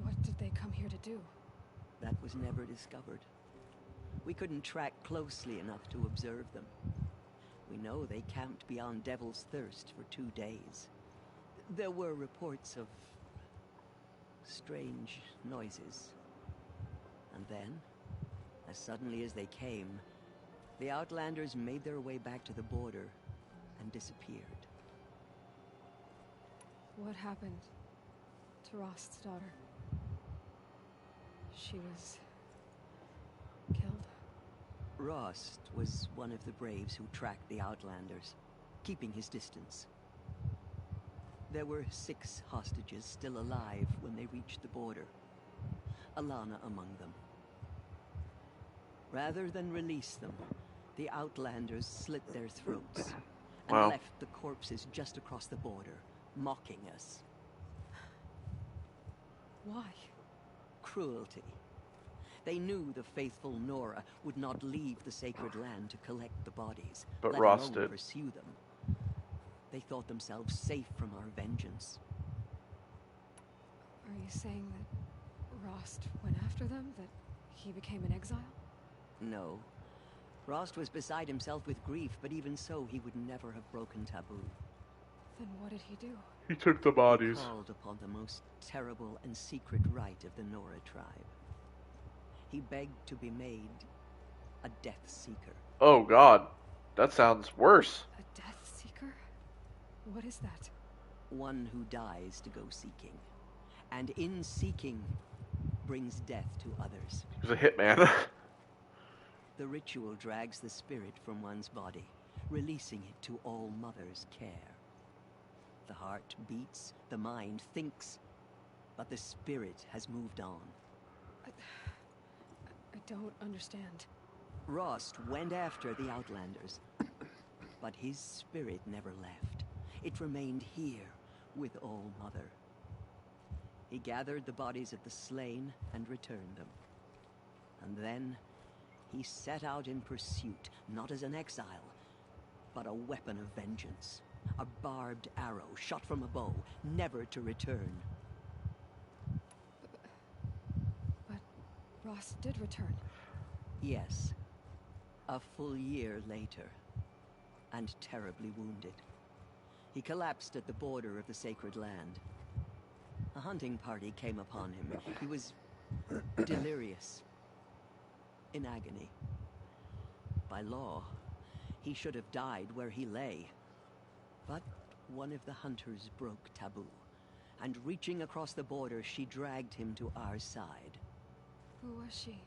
What did they come here to do? That was never discovered. We couldn't track closely enough to observe them. We know they camped beyond Devil's Thirst for 2 days. There were reports of strange noises. And then, as suddenly as they came, the Outlanders made their way back to the border and disappeared. What happened to Rost's daughter? She was killed. Rost was one of the Braves who tracked the Outlanders, keeping his distance. There were 6 hostages still alive when they reached the border. Alana among them. Rather than release them, the Outlanders slit their throats and left the corpses just across the border, mocking us. Why? Cruelty. They knew the faithful Nora would not leave the sacred land to collect the bodies, but let Rost alone did. pursue them. They thought themselves safe from our vengeance. Are you saying that Rost went after them? That he became an exile? No. Rost was beside himself with grief, but even so, he would never have broken taboo. Then what did he do? He took the bodies. He called upon the most terrible and secret rite of the Nora tribe. He begged to be made a Death Seeker. Oh God, that sounds worse. A Death Seeker? What is that? One who dies to go seeking, and in seeking, brings death to others. He's a hitman. The ritual drags the spirit from one's body, releasing it to All Mother's care. The heart beats, the mind thinks, but the spirit has moved on. I don't understand. Rost went after the Outlanders, but his spirit never left. It remained here with All Mother. He gathered the bodies of the slain and returned them. And then he set out in pursuit, not as an exile, but a weapon of vengeance. A barbed arrow shot from a bow, never to return. But Ross did return. Yes. A full year later. And terribly wounded. He collapsed at the border of the sacred land. A hunting party came upon him. He was delirious. In agony. By law, he should have died where he lay. But one of the hunters broke taboo, and reaching across the border, she dragged him to our side. Who was she?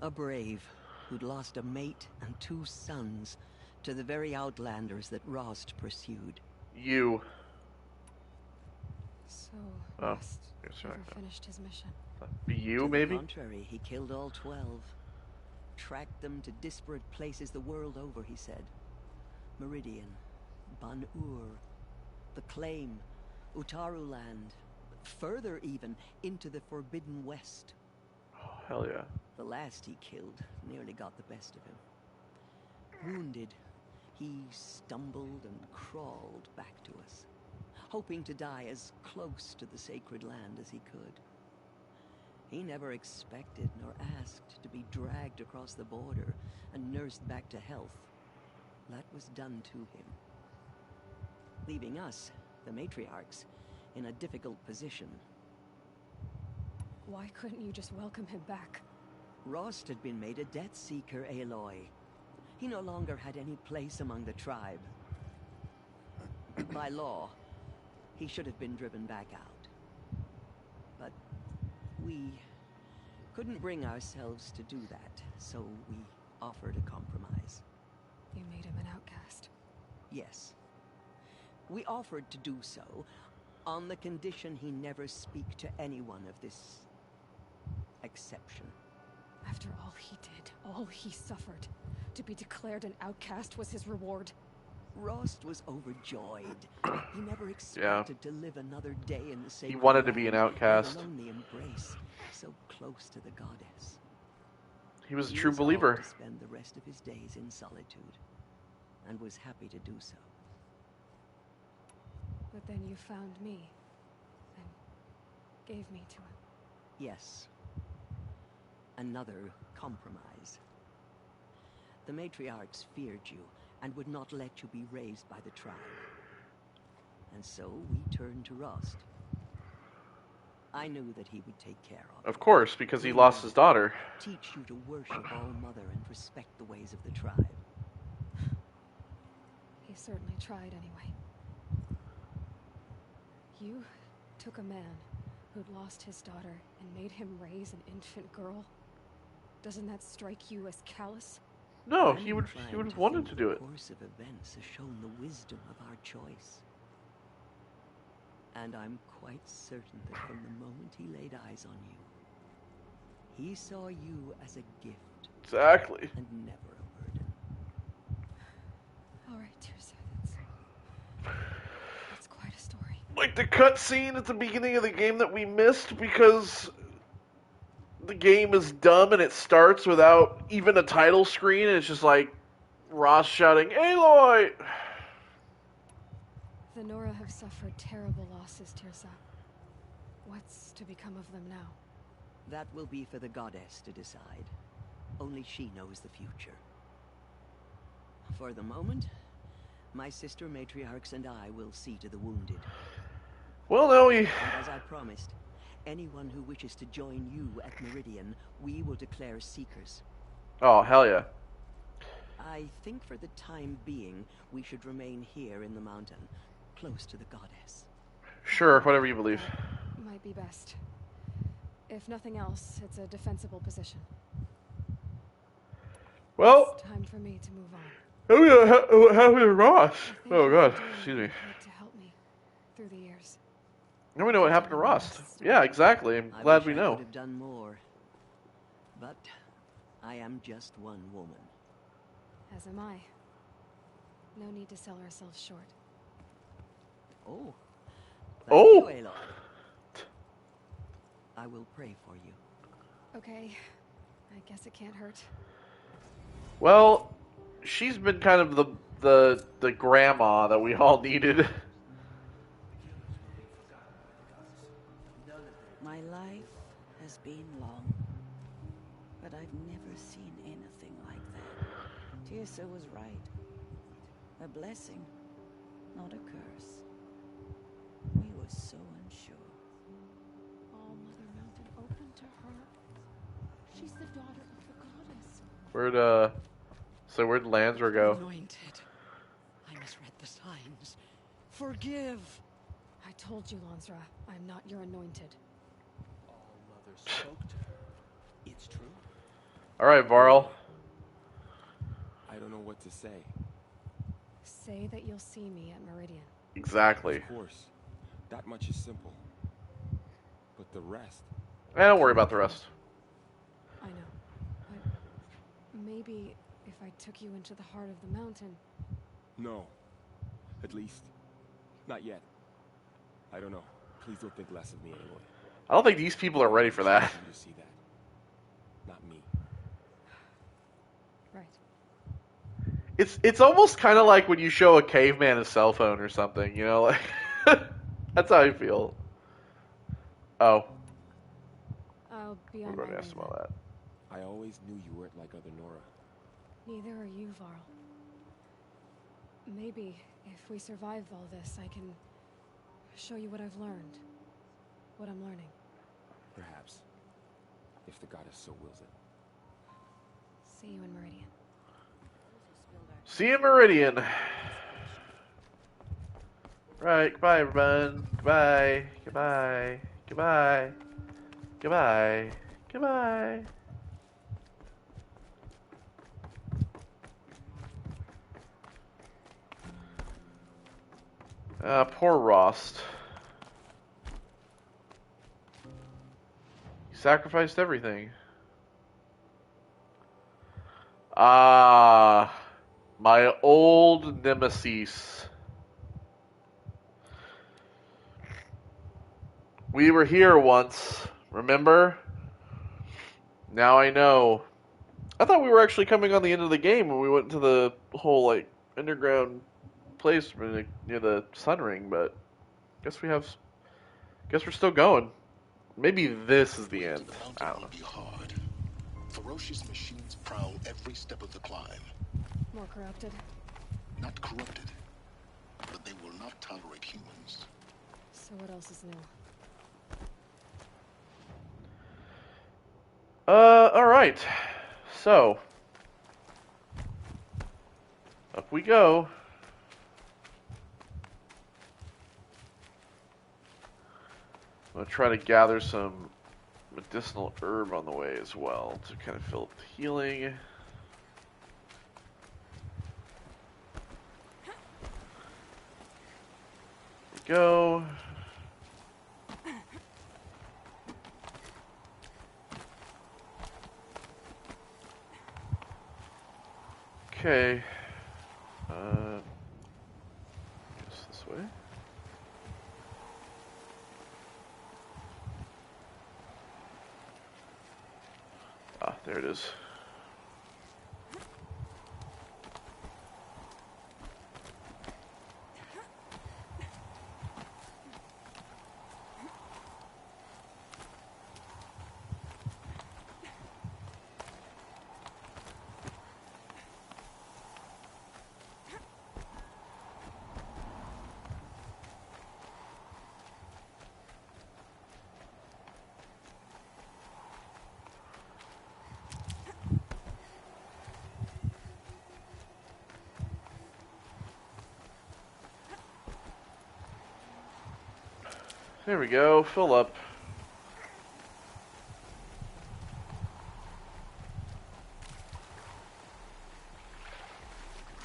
A brave who'd lost a mate and 2 sons to the very outlanders that Rost pursued. You. So, Oh, Rost you're never right. finished his mission. Be you, To maybe? the contrary, he killed all 12. Tracked them to disparate places the world over, he said. Meridian, Ban-Ur, the Claim, Utaru Land, further even, into the Forbidden West. Oh, hell yeah. The last he killed nearly got the best of him. Wounded, he stumbled and crawled back to us, hoping to die as close to the sacred land as he could. He never expected nor asked to be dragged across the border and nursed back to health. That was done to him. Leaving us, the matriarchs, in a difficult position. Why couldn't you just welcome him back? Rost had been made a death seeker, Aloy. He no longer had any place among the tribe. By law, he should have been driven back out. But we couldn't bring ourselves to do that, so we offered a compromise. You made him an outcast. Yes. We offered to do so on the condition he never speak to anyone of this exception. After all he did, all he suffered, to be declared an outcast was his reward. Rost was overjoyed. He never expected to live another day in the sacred He wanted to be an land, outcast. let alone the embrace, so close to the goddess. He was a He true resolved believer. to spend the rest of his days in solitude, and was happy to do so. But then you found me, and gave me to him. Yes. Another compromise. The matriarchs feared you, and would not let you be raised by the tribe. And so we turned to Rost. I knew that he would take care of you. Of course, because he lost his daughter. Teach you to worship All Mother and respect the ways of the tribe. He certainly tried anyway. You took a man who'd lost his daughter and made him raise an infant girl? Doesn't that strike you as callous? No, I'm he would inclined have wanted think to do it. The course of events has shown the wisdom of our choice. And I'm quite certain that from the moment he laid eyes on you, he saw you as a gift. Exactly. And never a burden. All right, Tirsa, that's quite a story. Like the cutscene at the beginning of the game that we missed because the game is dumb and it starts without even a title screen. And it's just like Ross shouting, Aloy! The Nora have suffered terrible losses, Tirsa. What's to become of them now? That will be for the goddess to decide. Only she knows the future. For the moment, my sister matriarchs and I will see to the wounded. Well, now we... And as I promised, anyone who wishes to join you at Meridian, we will declare seekers. Oh, hell yeah. I think for the time being, we should remain here in the mountain, close to the goddess. Sure, whatever you believe. Might be best. If nothing else, it's a defensible position. Well... It's time for me to move on. Oh yeah, what happened to Ross? Oh god, excuse me. To help me through the years. Now we know what happened to Ross. Yeah, exactly. I'm glad we I know. could have done more. But I am just one woman. As am I. No need to sell ourselves short. Oh. Oh! Thank you, Aloy. I will pray for you. Okay. I guess it can't hurt. Well, she's been kind of the the grandma that we all needed. My life has been long, but I've never seen anything like that. Tirsa was right. A blessing, not a curse. We were so unsure. All Mother Mountain open to her. She's the daughter of the goddess. Where'd Lansra go? Anointed. I misread the signs. Forgive. I told you, Lansra, I'm not your anointed. All Mother spoke to her. It's true. All right, Varl. I don't know what to say. Say that you'll see me at Meridian. Exactly. Of course. That much is simple. But the rest... Don't worry about the rest. I know. But maybe if I took you into the heart of the mountain... No. At least, not yet. I don't know. Please don't think less of me, Aloy. I don't think these people are ready for that. You see that. Not me. Right. It's almost kind of like when you show a caveman a cell phone or something, you know? Like that's how I feel. Oh. I'll be on We're my going to way ask him all that. I always knew you weren't like other Nora. Neither are you, Varl. Maybe if we survive all this, I can show you what I've learned. What I'm learning. Perhaps. If the goddess so wills it. See you in Meridian. See you in Meridian. Right, goodbye everyone. Goodbye. Goodbye. Goodbye. Goodbye. Goodbye. Poor Rost. He sacrificed everything. Ah, my old nemesis. We were here once, remember? Now I know. I thought we were actually coming on the end of the game when we went to the whole, like, underground place near the Sun Ring, but guess we're still going. Maybe this is the end. I don't know. Will be hard. Ferocious machines prowl every step of the climb. More corrupted. Not corrupted, but they will not tolerate humans. So what else is new? Alright. So, up we go. I'm gonna try to gather some medicinal herb on the way as well to kind of fill up the healing. There we go. Okay. Guess this way. Ah, there it is. There we go, fill up.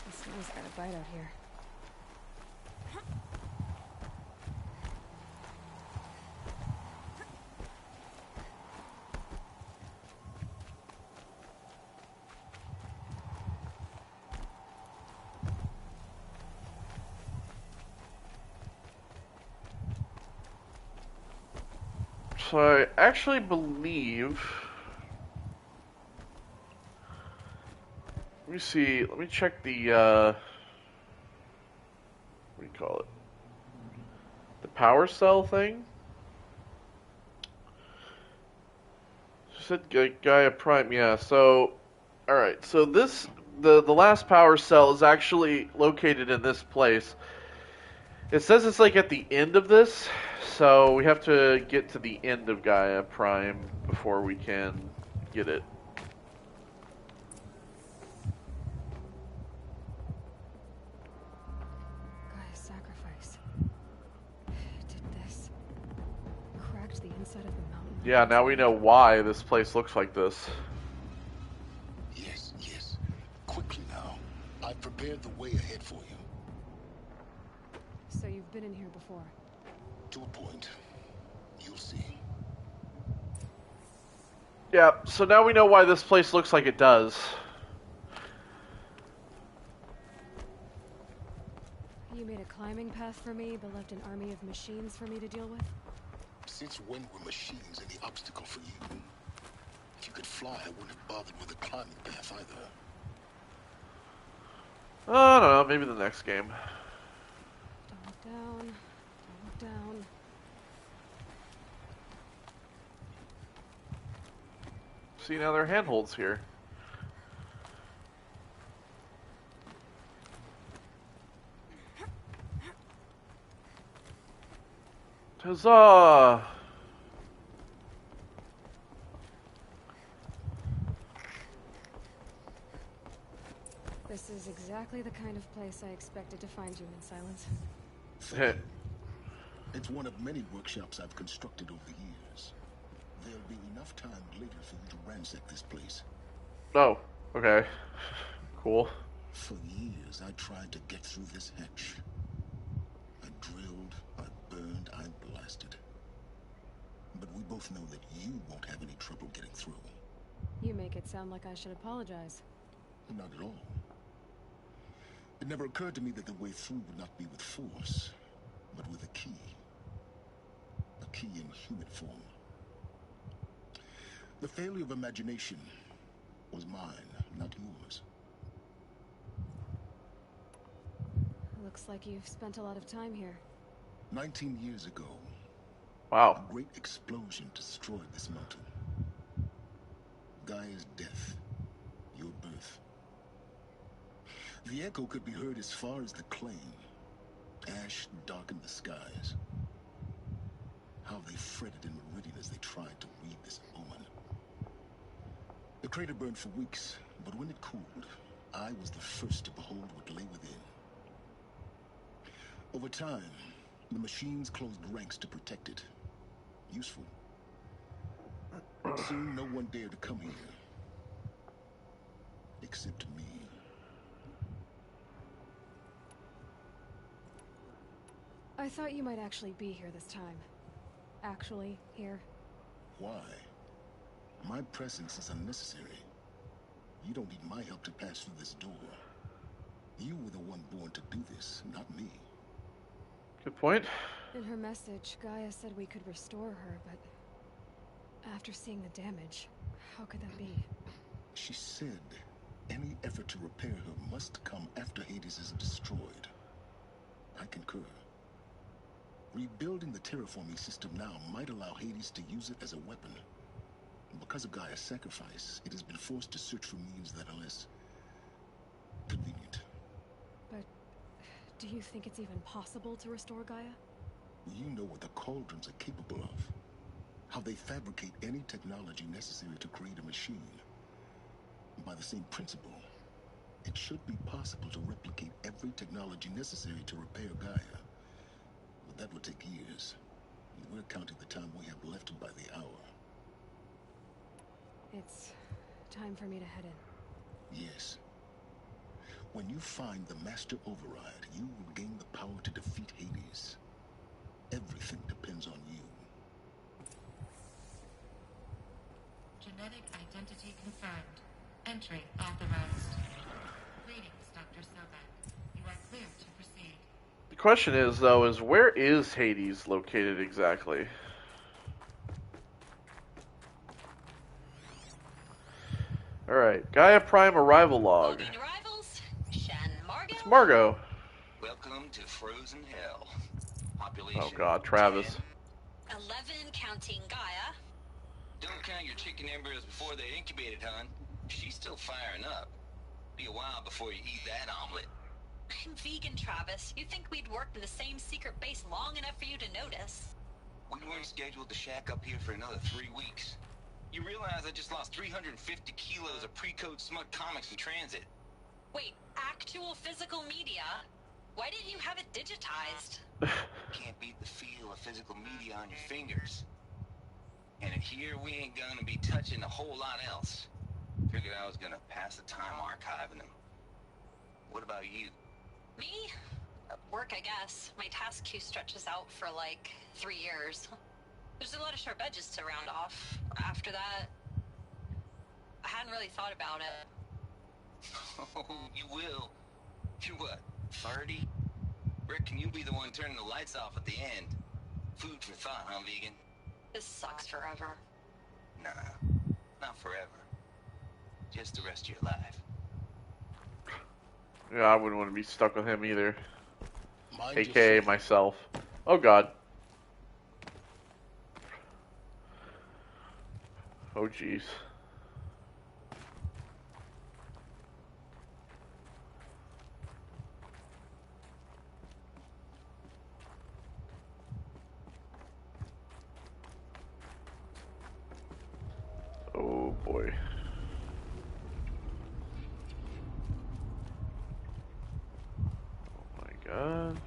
The snow's got a bite out here. So I actually believe... Let me see, let me check the what do you call it? The power cell thing? She said Gaia Prime, yeah, so alright, so this the last power cell is actually located in this place. It says it's like at the end of this, so we have to get to the end of Gaia Prime before we can get it. Gaia's sacrifice. It did this. Cracked the inside of the mountain. Yeah, now we know why this place looks like this. Yes, yes. Quickly now. I've prepared the way ahead for you. So you've been in here before? To a point. You'll see. Yeah, so now we know why this place looks like it does. You made a climbing path for me, but left an army of machines for me to deal with? Since when were machines any obstacle for you? If you could fly, I wouldn't have bothered with a climbing path either. I don't know, maybe the next game. Don't look down. Don't look down. See, now there are handholds here. Huzzah! This is exactly the kind of place I expected to find you in silence. It's one of many workshops I've constructed over the years. There'll be enough time later for you to ransack this place. Oh, okay. Cool. For years, I tried to get through this hatch. I drilled, I burned, I blasted. But we both know that you won't have any trouble getting through. You make it sound like I should apologize. Not at all. It never occurred to me that the way through would not be with force, but with a key. A key in human form. The failure of imagination was mine, not yours. Looks like you've spent a lot of time here. 19 years ago, wow, a great explosion destroyed this mountain. Gaia's death, your birth. The echo could be heard as far as the claim. Ash darkened the skies. How they fretted in meridian as they tried to read this omen. The crater burned for weeks, but when it cooled, I was the first to behold what lay within. Over time, the machines closed ranks to protect it. Useful. Soon, no one dared to come here. Except me. I thought you might actually be here this time. Actually, here. Why? My presence is unnecessary. You don't need my help to pass through this door. You were the one born to do this, not me. Good point. In her message, Gaia said we could restore her, but after seeing the damage, how could that be? She said any effort to repair her must come after Hades is destroyed. I concur. Rebuilding the terraforming system now might allow Hades to use it as a weapon. Because of Gaia's sacrifice, it has been forced to search for means that are less convenient. But do you think it's even possible to restore Gaia? You know what the cauldrons are capable of. How they fabricate any technology necessary to create a machine. By the same principle, it should be possible to replicate every technology necessary to repair Gaia. But that would take years. We're counting the time we have left by the hour. It's time for me to head in. Yes. When you find the Master Override, you will gain the power to defeat Hades. Everything depends on you. Genetic identity confirmed. Entry authorized. Greetings, Dr. Sobek. You are clear to proceed. The question is, though, is where is Hades located exactly? Alright, Gaia Prime arrival log. Arrivals, Shan Margot. It's Margot. Welcome to frozen hell. Population Oh God, Travis. 10. 11 counting Gaia. Don't count your chicken embryos before they're incubated, hon. She's still firing up. Be a while before you eat that omelet. I'm vegan, Travis. You think we'd worked in the same secret base long enough for you to notice? We weren't scheduled to shack up here for another 3 weeks. You realize I just lost 350 kilos of pre-code smut comics in transit. Wait, actual physical media? Why didn't you have it digitized? Can't beat the feel of physical media on your fingers. And in here, we ain't gonna be touching a whole lot else. Figured I was gonna pass the time archiving them. What about you? Me? Work, I guess. My task queue stretches out for like 3 years. There's a lot of sharp edges to round off. After that, I hadn't really thought about it. Oh, you will. You're what, 30? Reckon you'll be the one turning the lights off at the end. Food for thought, huh, vegan? This sucks forever. Nah, not forever. Just the rest of your life. Yeah, I wouldn't want to be stuck with him either. Mind AKA myself. Oh God. Oh jeez. Oh boy. Oh my God.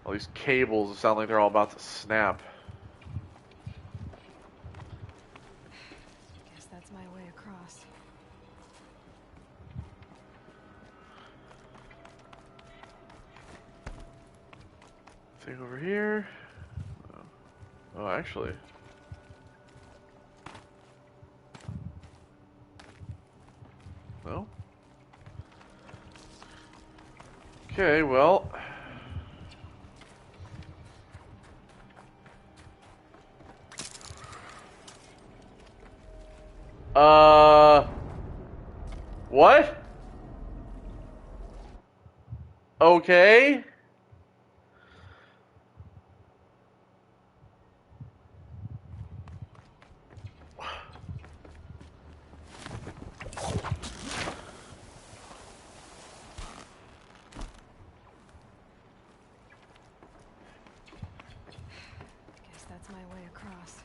All these cables sound like they're all about to snap. Guess that's my way across. Thing over here. Oh, actually. No? Okay, well. What? Okay. Guess that's my way across.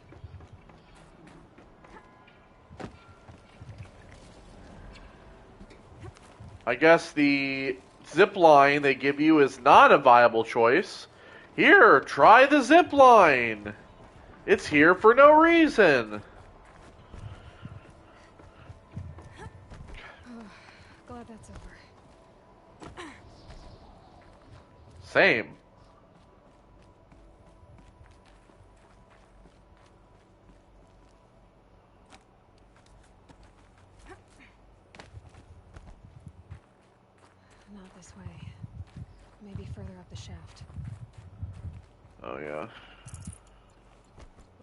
I guess the zip line they give you is not a viable choice. Here, try the zip line. It's here for no reason. Glad that's over. Same. Not this way. Maybe further up the shaft. Oh yeah.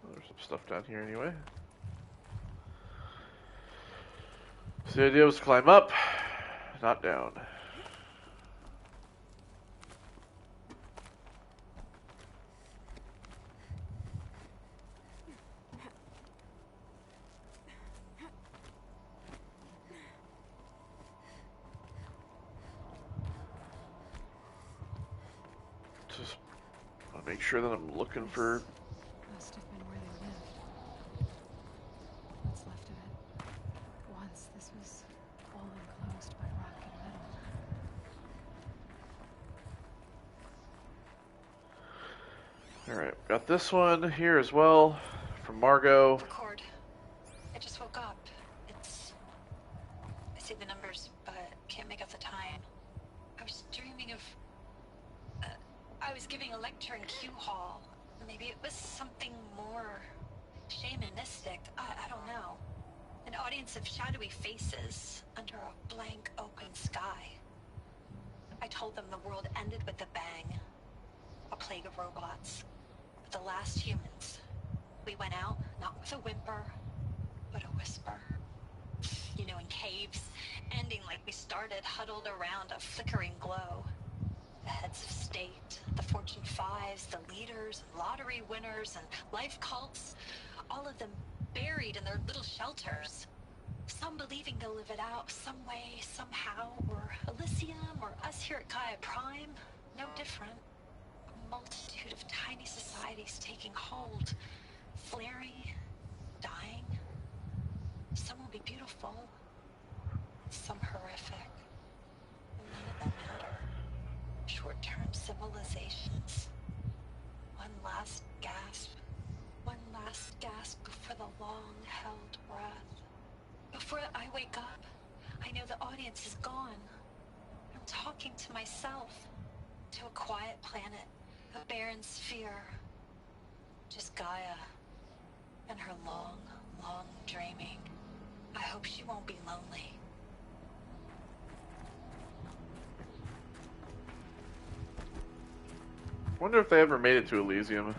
Oh, there's some stuff down here anyway. So the idea was to climb up, not down. Just want to make sure that I'm looking for. Must have been where they lived. What's left of it. Once this was all enclosed by rock and metal. Alright, got this one here as well from Margot. The cord. I just woke up. I see the numbers, but can't make out the time. I was dreaming of... I was giving a lecture in Q Hall. Maybe it was something more shamanistic. I don't know. An audience of shadowy faces under a blank open sky. I told them the world ended with a bang. a plague of robots. The last humans. We went out, not with a whimper, but a whisper. You know, in caves, ending like we started, huddled around a flickering glow. The heads of state, the Fortune 5s, the leaders, lottery winners, and life cults, all of them buried in their little shelters. Some believing they'll live it out some way, somehow, or Elysium, or us here at Gaia Prime, no different. A multitude of tiny societies taking hold, flaring, dying. Some will be beautiful, some horrific, and none of them matter. Short-term civilizations. One last gasp. One last gasp before the long-held breath. Before I wake up, I know the audience is gone. I'm talking to myself. To a quiet planet, a barren sphere. Just Gaia. And her long, long dreaming. I hope she won't be lonely. Wonder if they ever made it to Elysium.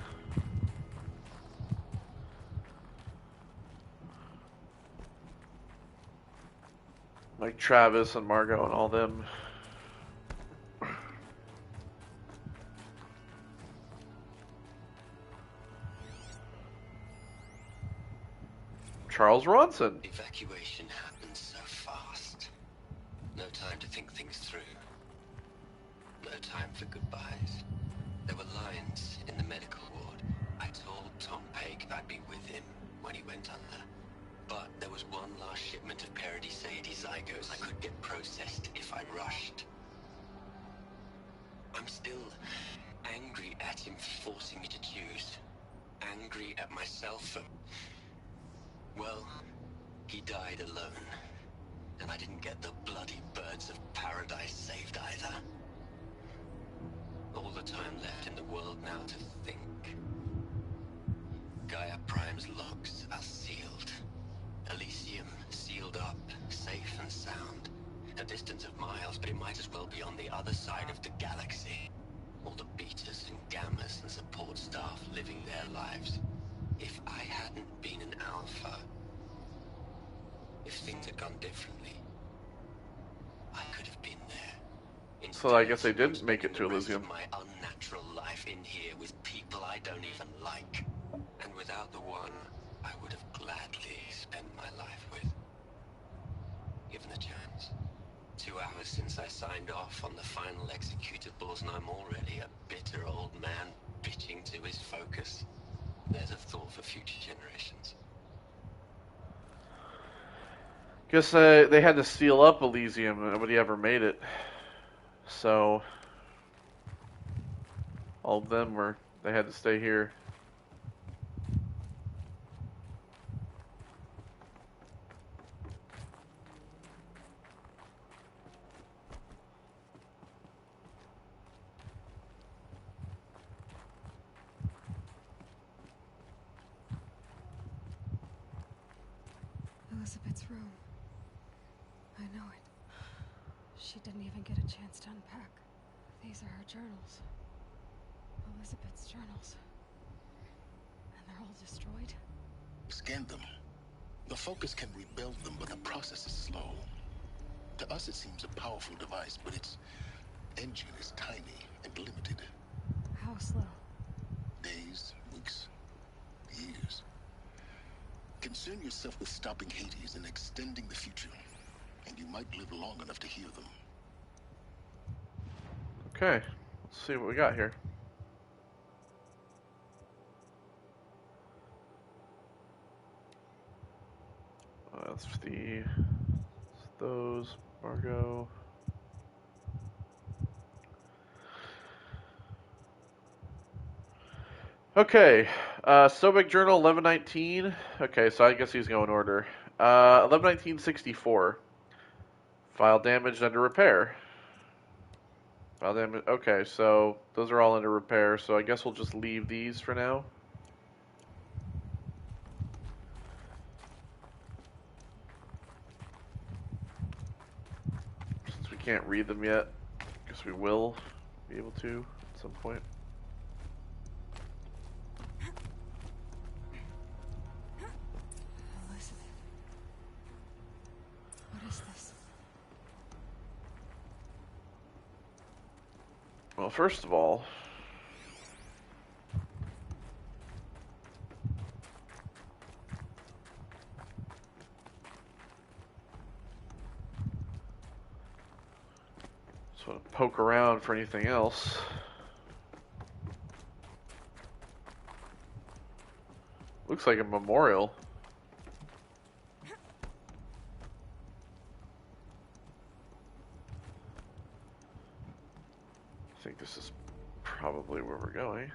Like Travis and Margot and all them. Charles Ronson. Evacuation happened so fast. No time to think things through. No time for goodbyes. There were lines in the medical ward. I told Tom Pake I'd be with him when he went under. But there was one last shipment of Paradis-Sadie zygotes I could get processed if I rushed. I'm still angry at him for forcing me to choose. Angry at myself for... Well, he died alone. And I didn't get the bloody birds of paradise saved either. All the time left in the world now to think. Gaia Prime's logs are sealed. Elysium sealed up, safe and sound. A distance of miles, but it might as well be on the other side of the galaxy. All the betas and gammas and support staff living their lives. If I hadn't been an alpha, if things had gone differently, I could have been there. So I guess they didn't make it to Elysium. My unnatural life in here with people I don't even like. And without the one I would have gladly spent my life with. Given a chance. 2 hours since I signed off on the final executables and I'm already a bitter old man bitching to his focus. There's a thought for future generations. Guess they had to seal up Elysium and nobody ever made it. So all of them they had to stay here. Elizabeth's room. I know it. She didn't even get a chance to unpack. These are her journals. Elizabeth's journals. And they're all destroyed? Scan them. The Focus can rebuild them, but the process is slow. To us, it seems a powerful device, but its engine is tiny and limited. How slow? Days, weeks, years. Concern yourself with stopping Hades and extending the future, and you might live long enough to hear them. Okay, let's see what we got here. That's those, Margot. Okay, Sobek Journal 1119. Okay, so I guess he's going order. 111964. File damaged under repair. File damage. Okay, so those are all under repair. So I guess we'll just leave these for now. Since we can't read them yet, I guess we will be able to at some point. Well, first of all, just want to poke around for anything else. Looks like a memorial. I think this is probably where we're going.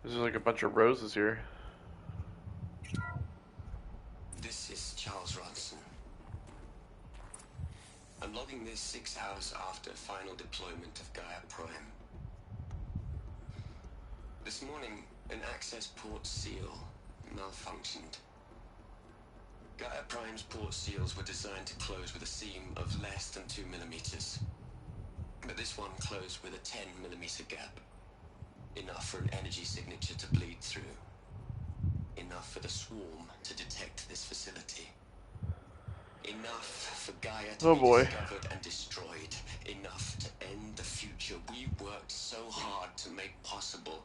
There's like a bunch of roses here. This is Charles Ronson. I'm logging this 6 hours after final deployment of Gaia Prime. This morning, an access port seal malfunctioned. Gaia Prime's port seals were designed to close with a seam of less than 2 millimeters. But this one closed with a 10 millimeter gap. Enough for an energy signature to bleed through. Enough for the swarm to detect this facility. Enough for Gaia to be discovered and destroyed. Enough to end the future we worked so hard to make possible.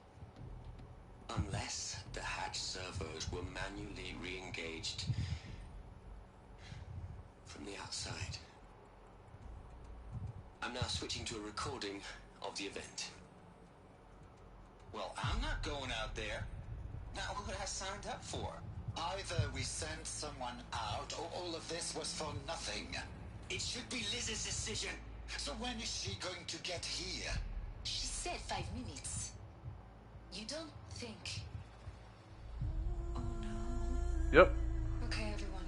Unless the hatch servos were manually re-engaged from the outside. I'm now switching to a recording of the event. Well, I'm not going out there. Not what I signed up for. Either we sent someone out, or all of this was for nothing. It should be Liz's decision. So when is she going to get here? She said 5 minutes. You don't think... Oh no. Yep. Okay, everyone.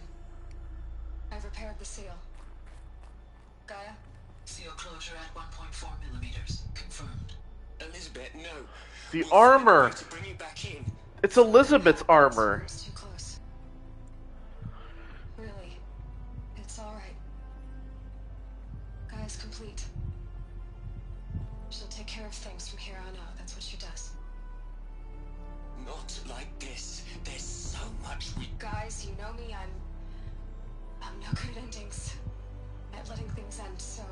I've repaired the seal. Gaia? Seal closure at 1.4 millimeters. Confirmed. Elizabeth, no. The armor! To bring you back in. It's Elizabeth's armor! It's too close. Really. It's alright. Gaia's complete. She'll take care of things from here on out. That's what she does. Not like this. There's so much we... Guys, you know me, I'm no good at endings. At letting things end, so,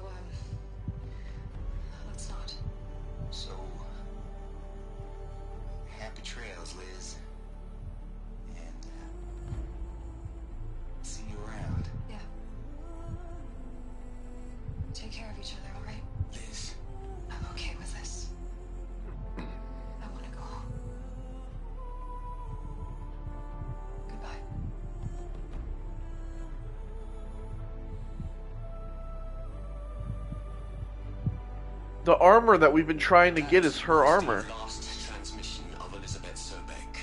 let's not. So... happy trails, Liz. And, see you around. Yeah. Take care of each other, alright? Liz. I'm okay with this. I want to go home. Goodbye. The armor that we've been trying to get is her armor. Last transmission of Elizabeth Sobeck.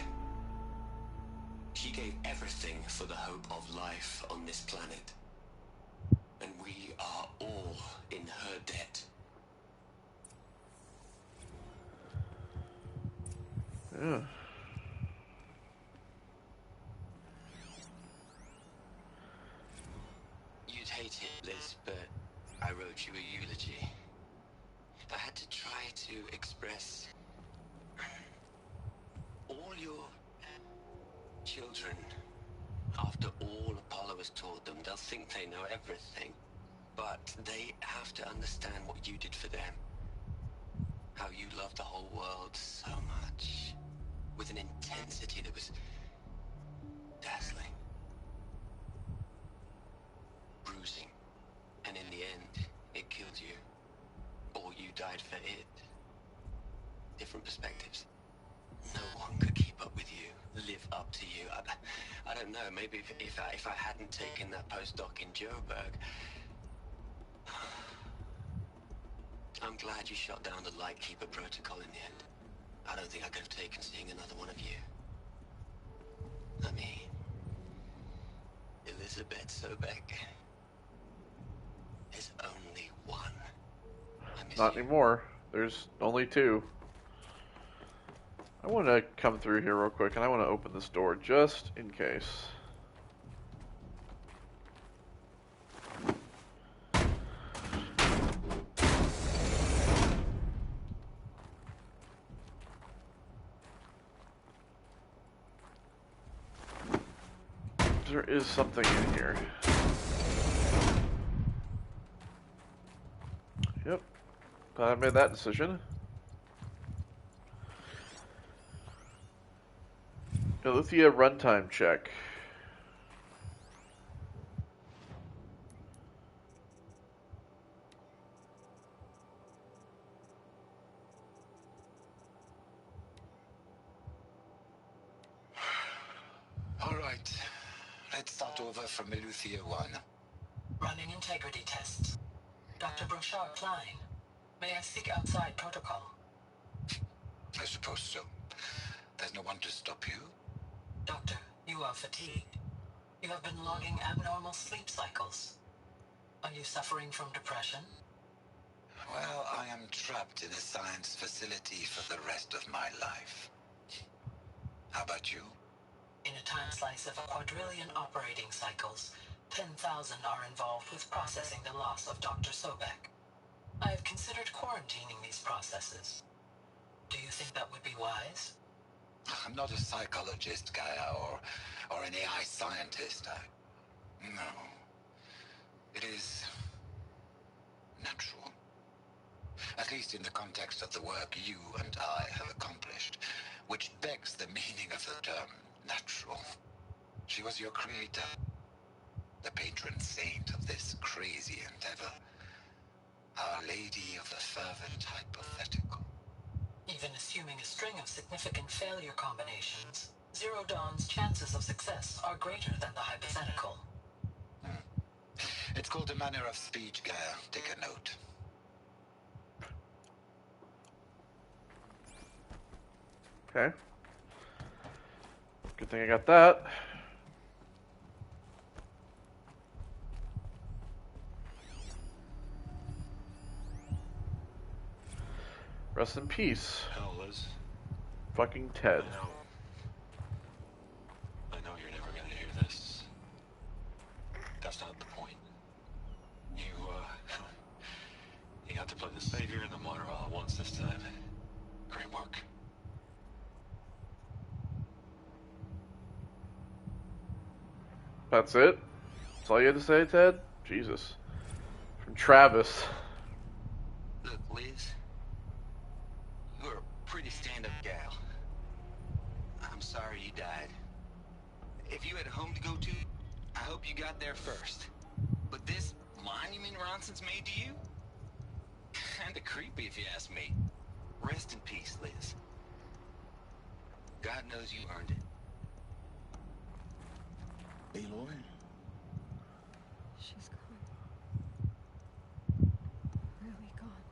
She gave everything for the hope of life on this planet. And we are all in her debt. Yeah. You'd hate it, Liz, but I wrote you a eulogy. I had to try to express all your children. After all Apollo has taught them, they'll think they know everything. But they have to understand what you did for them. How you loved the whole world so much. With an intensity that was dazzling. Bruising. And in the end, it killed you. Or you died for it. Different perspectives. No one could keep up with you, live up to you. I don't know, maybe if I hadn't taken that postdoc in Joburg. I'm glad you shot down the Lightkeeper protocol in the end. I don't think I could have taken seeing another one of you. I mean, Elizabeth Sobeck. There's only one. Not anymore. There's only 2. I want to come through here real quick, and I want to open this door just in case. there is something in here. Yep. Glad I made that decision. Alithia runtime check. All right. Let's start over from Aletheia 1. Running integrity tests. Dr. Brochard Klein, may I speak outside protocol? I suppose so. There's no one to stop you? Doctor, you are fatigued. You have been logging abnormal sleep cycles. Are you suffering from depression? Well, I am trapped in a science facility for the rest of my life. How about you? In a time slice of a quadrillion operating cycles, 10,000 are involved with processing the loss of Dr. Sobek. I have considered quarantining these processes. Do you think that would be wise? I'm not a psychologist, Gaia, or an AI scientist. No. It is natural. At least in the context of the work you and I have accomplished, which begs the meaning of the term natural. She was your creator, the patron saint of this crazy endeavor, Our Lady of the Fervent Hypothetical. Even assuming a string of significant failure combinations, Zero Dawn's chances of success are greater than the hypothetical. It's called a manner of speech, Gaia. Take a note. Okay. Good thing I got that. Rest in peace. Hell, Liz. Fucking Ted. I know you're never gonna hear this. That's not the point. You got to play the savior and the martyr all at once this time. Great work. That's it? That's all you had to say, Ted? Jesus. From Travis. Look, Liz. You're a pretty stand-up gal. I'm sorry you died. If you had a home to go to, I hope you got there first. But this monument Ronson's made to you? Kinda creepy if you ask me. Rest in peace, Liz. God knows you earned it. Aloy? She's gone. Really gone.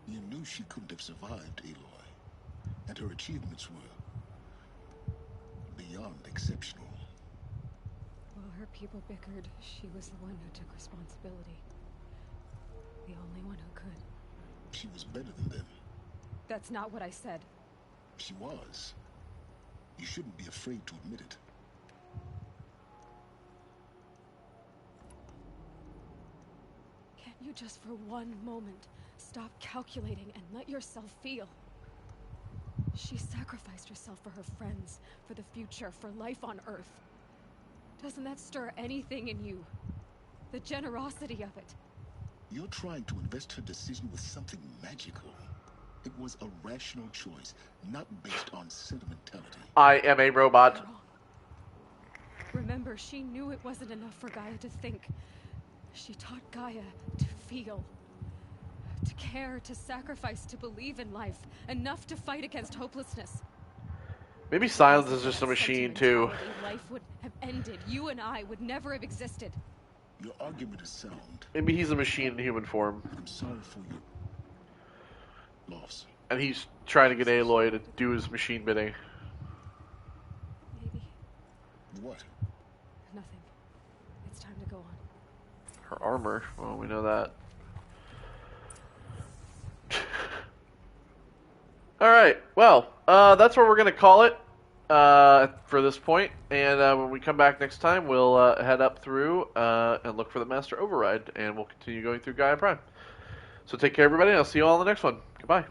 You knew she couldn't have survived, Aloy. And her achievements were beyond exceptional. While her people bickered, she was the one who took responsibility. The only one who could. She was better than them. That's not what I said. She was. You shouldn't be afraid to admit it. Can't you just for one moment stop calculating and let yourself feel? She sacrificed herself for her friends, for the future, for life on Earth. Doesn't that stir anything in you? The generosity of it. You're trying to invest her decision with something magical. It was a rational choice, not based on sentimentality. I am a robot. Remember, she knew it wasn't enough for Gaia to think. She taught Gaia to feel. To care, to sacrifice, to believe in life. Enough to fight against hopelessness. Maybe Silence is just a machine, too. Life would have ended. You and I would never have existed. Your argument is sound. Maybe he's a machine in human form. I'm sorry for your loss. And he's trying to get Aloy to do his machine bidding. Maybe. What? Nothing. It's time to go on. Her armor. Well, we know that. Alright, well, that's where we're going to call it for this point. And when we come back next time, we'll head up through and look for the Master Override. And we'll continue going through Gaia Prime. So take care, everybody, and I'll see you all in the next one. Goodbye.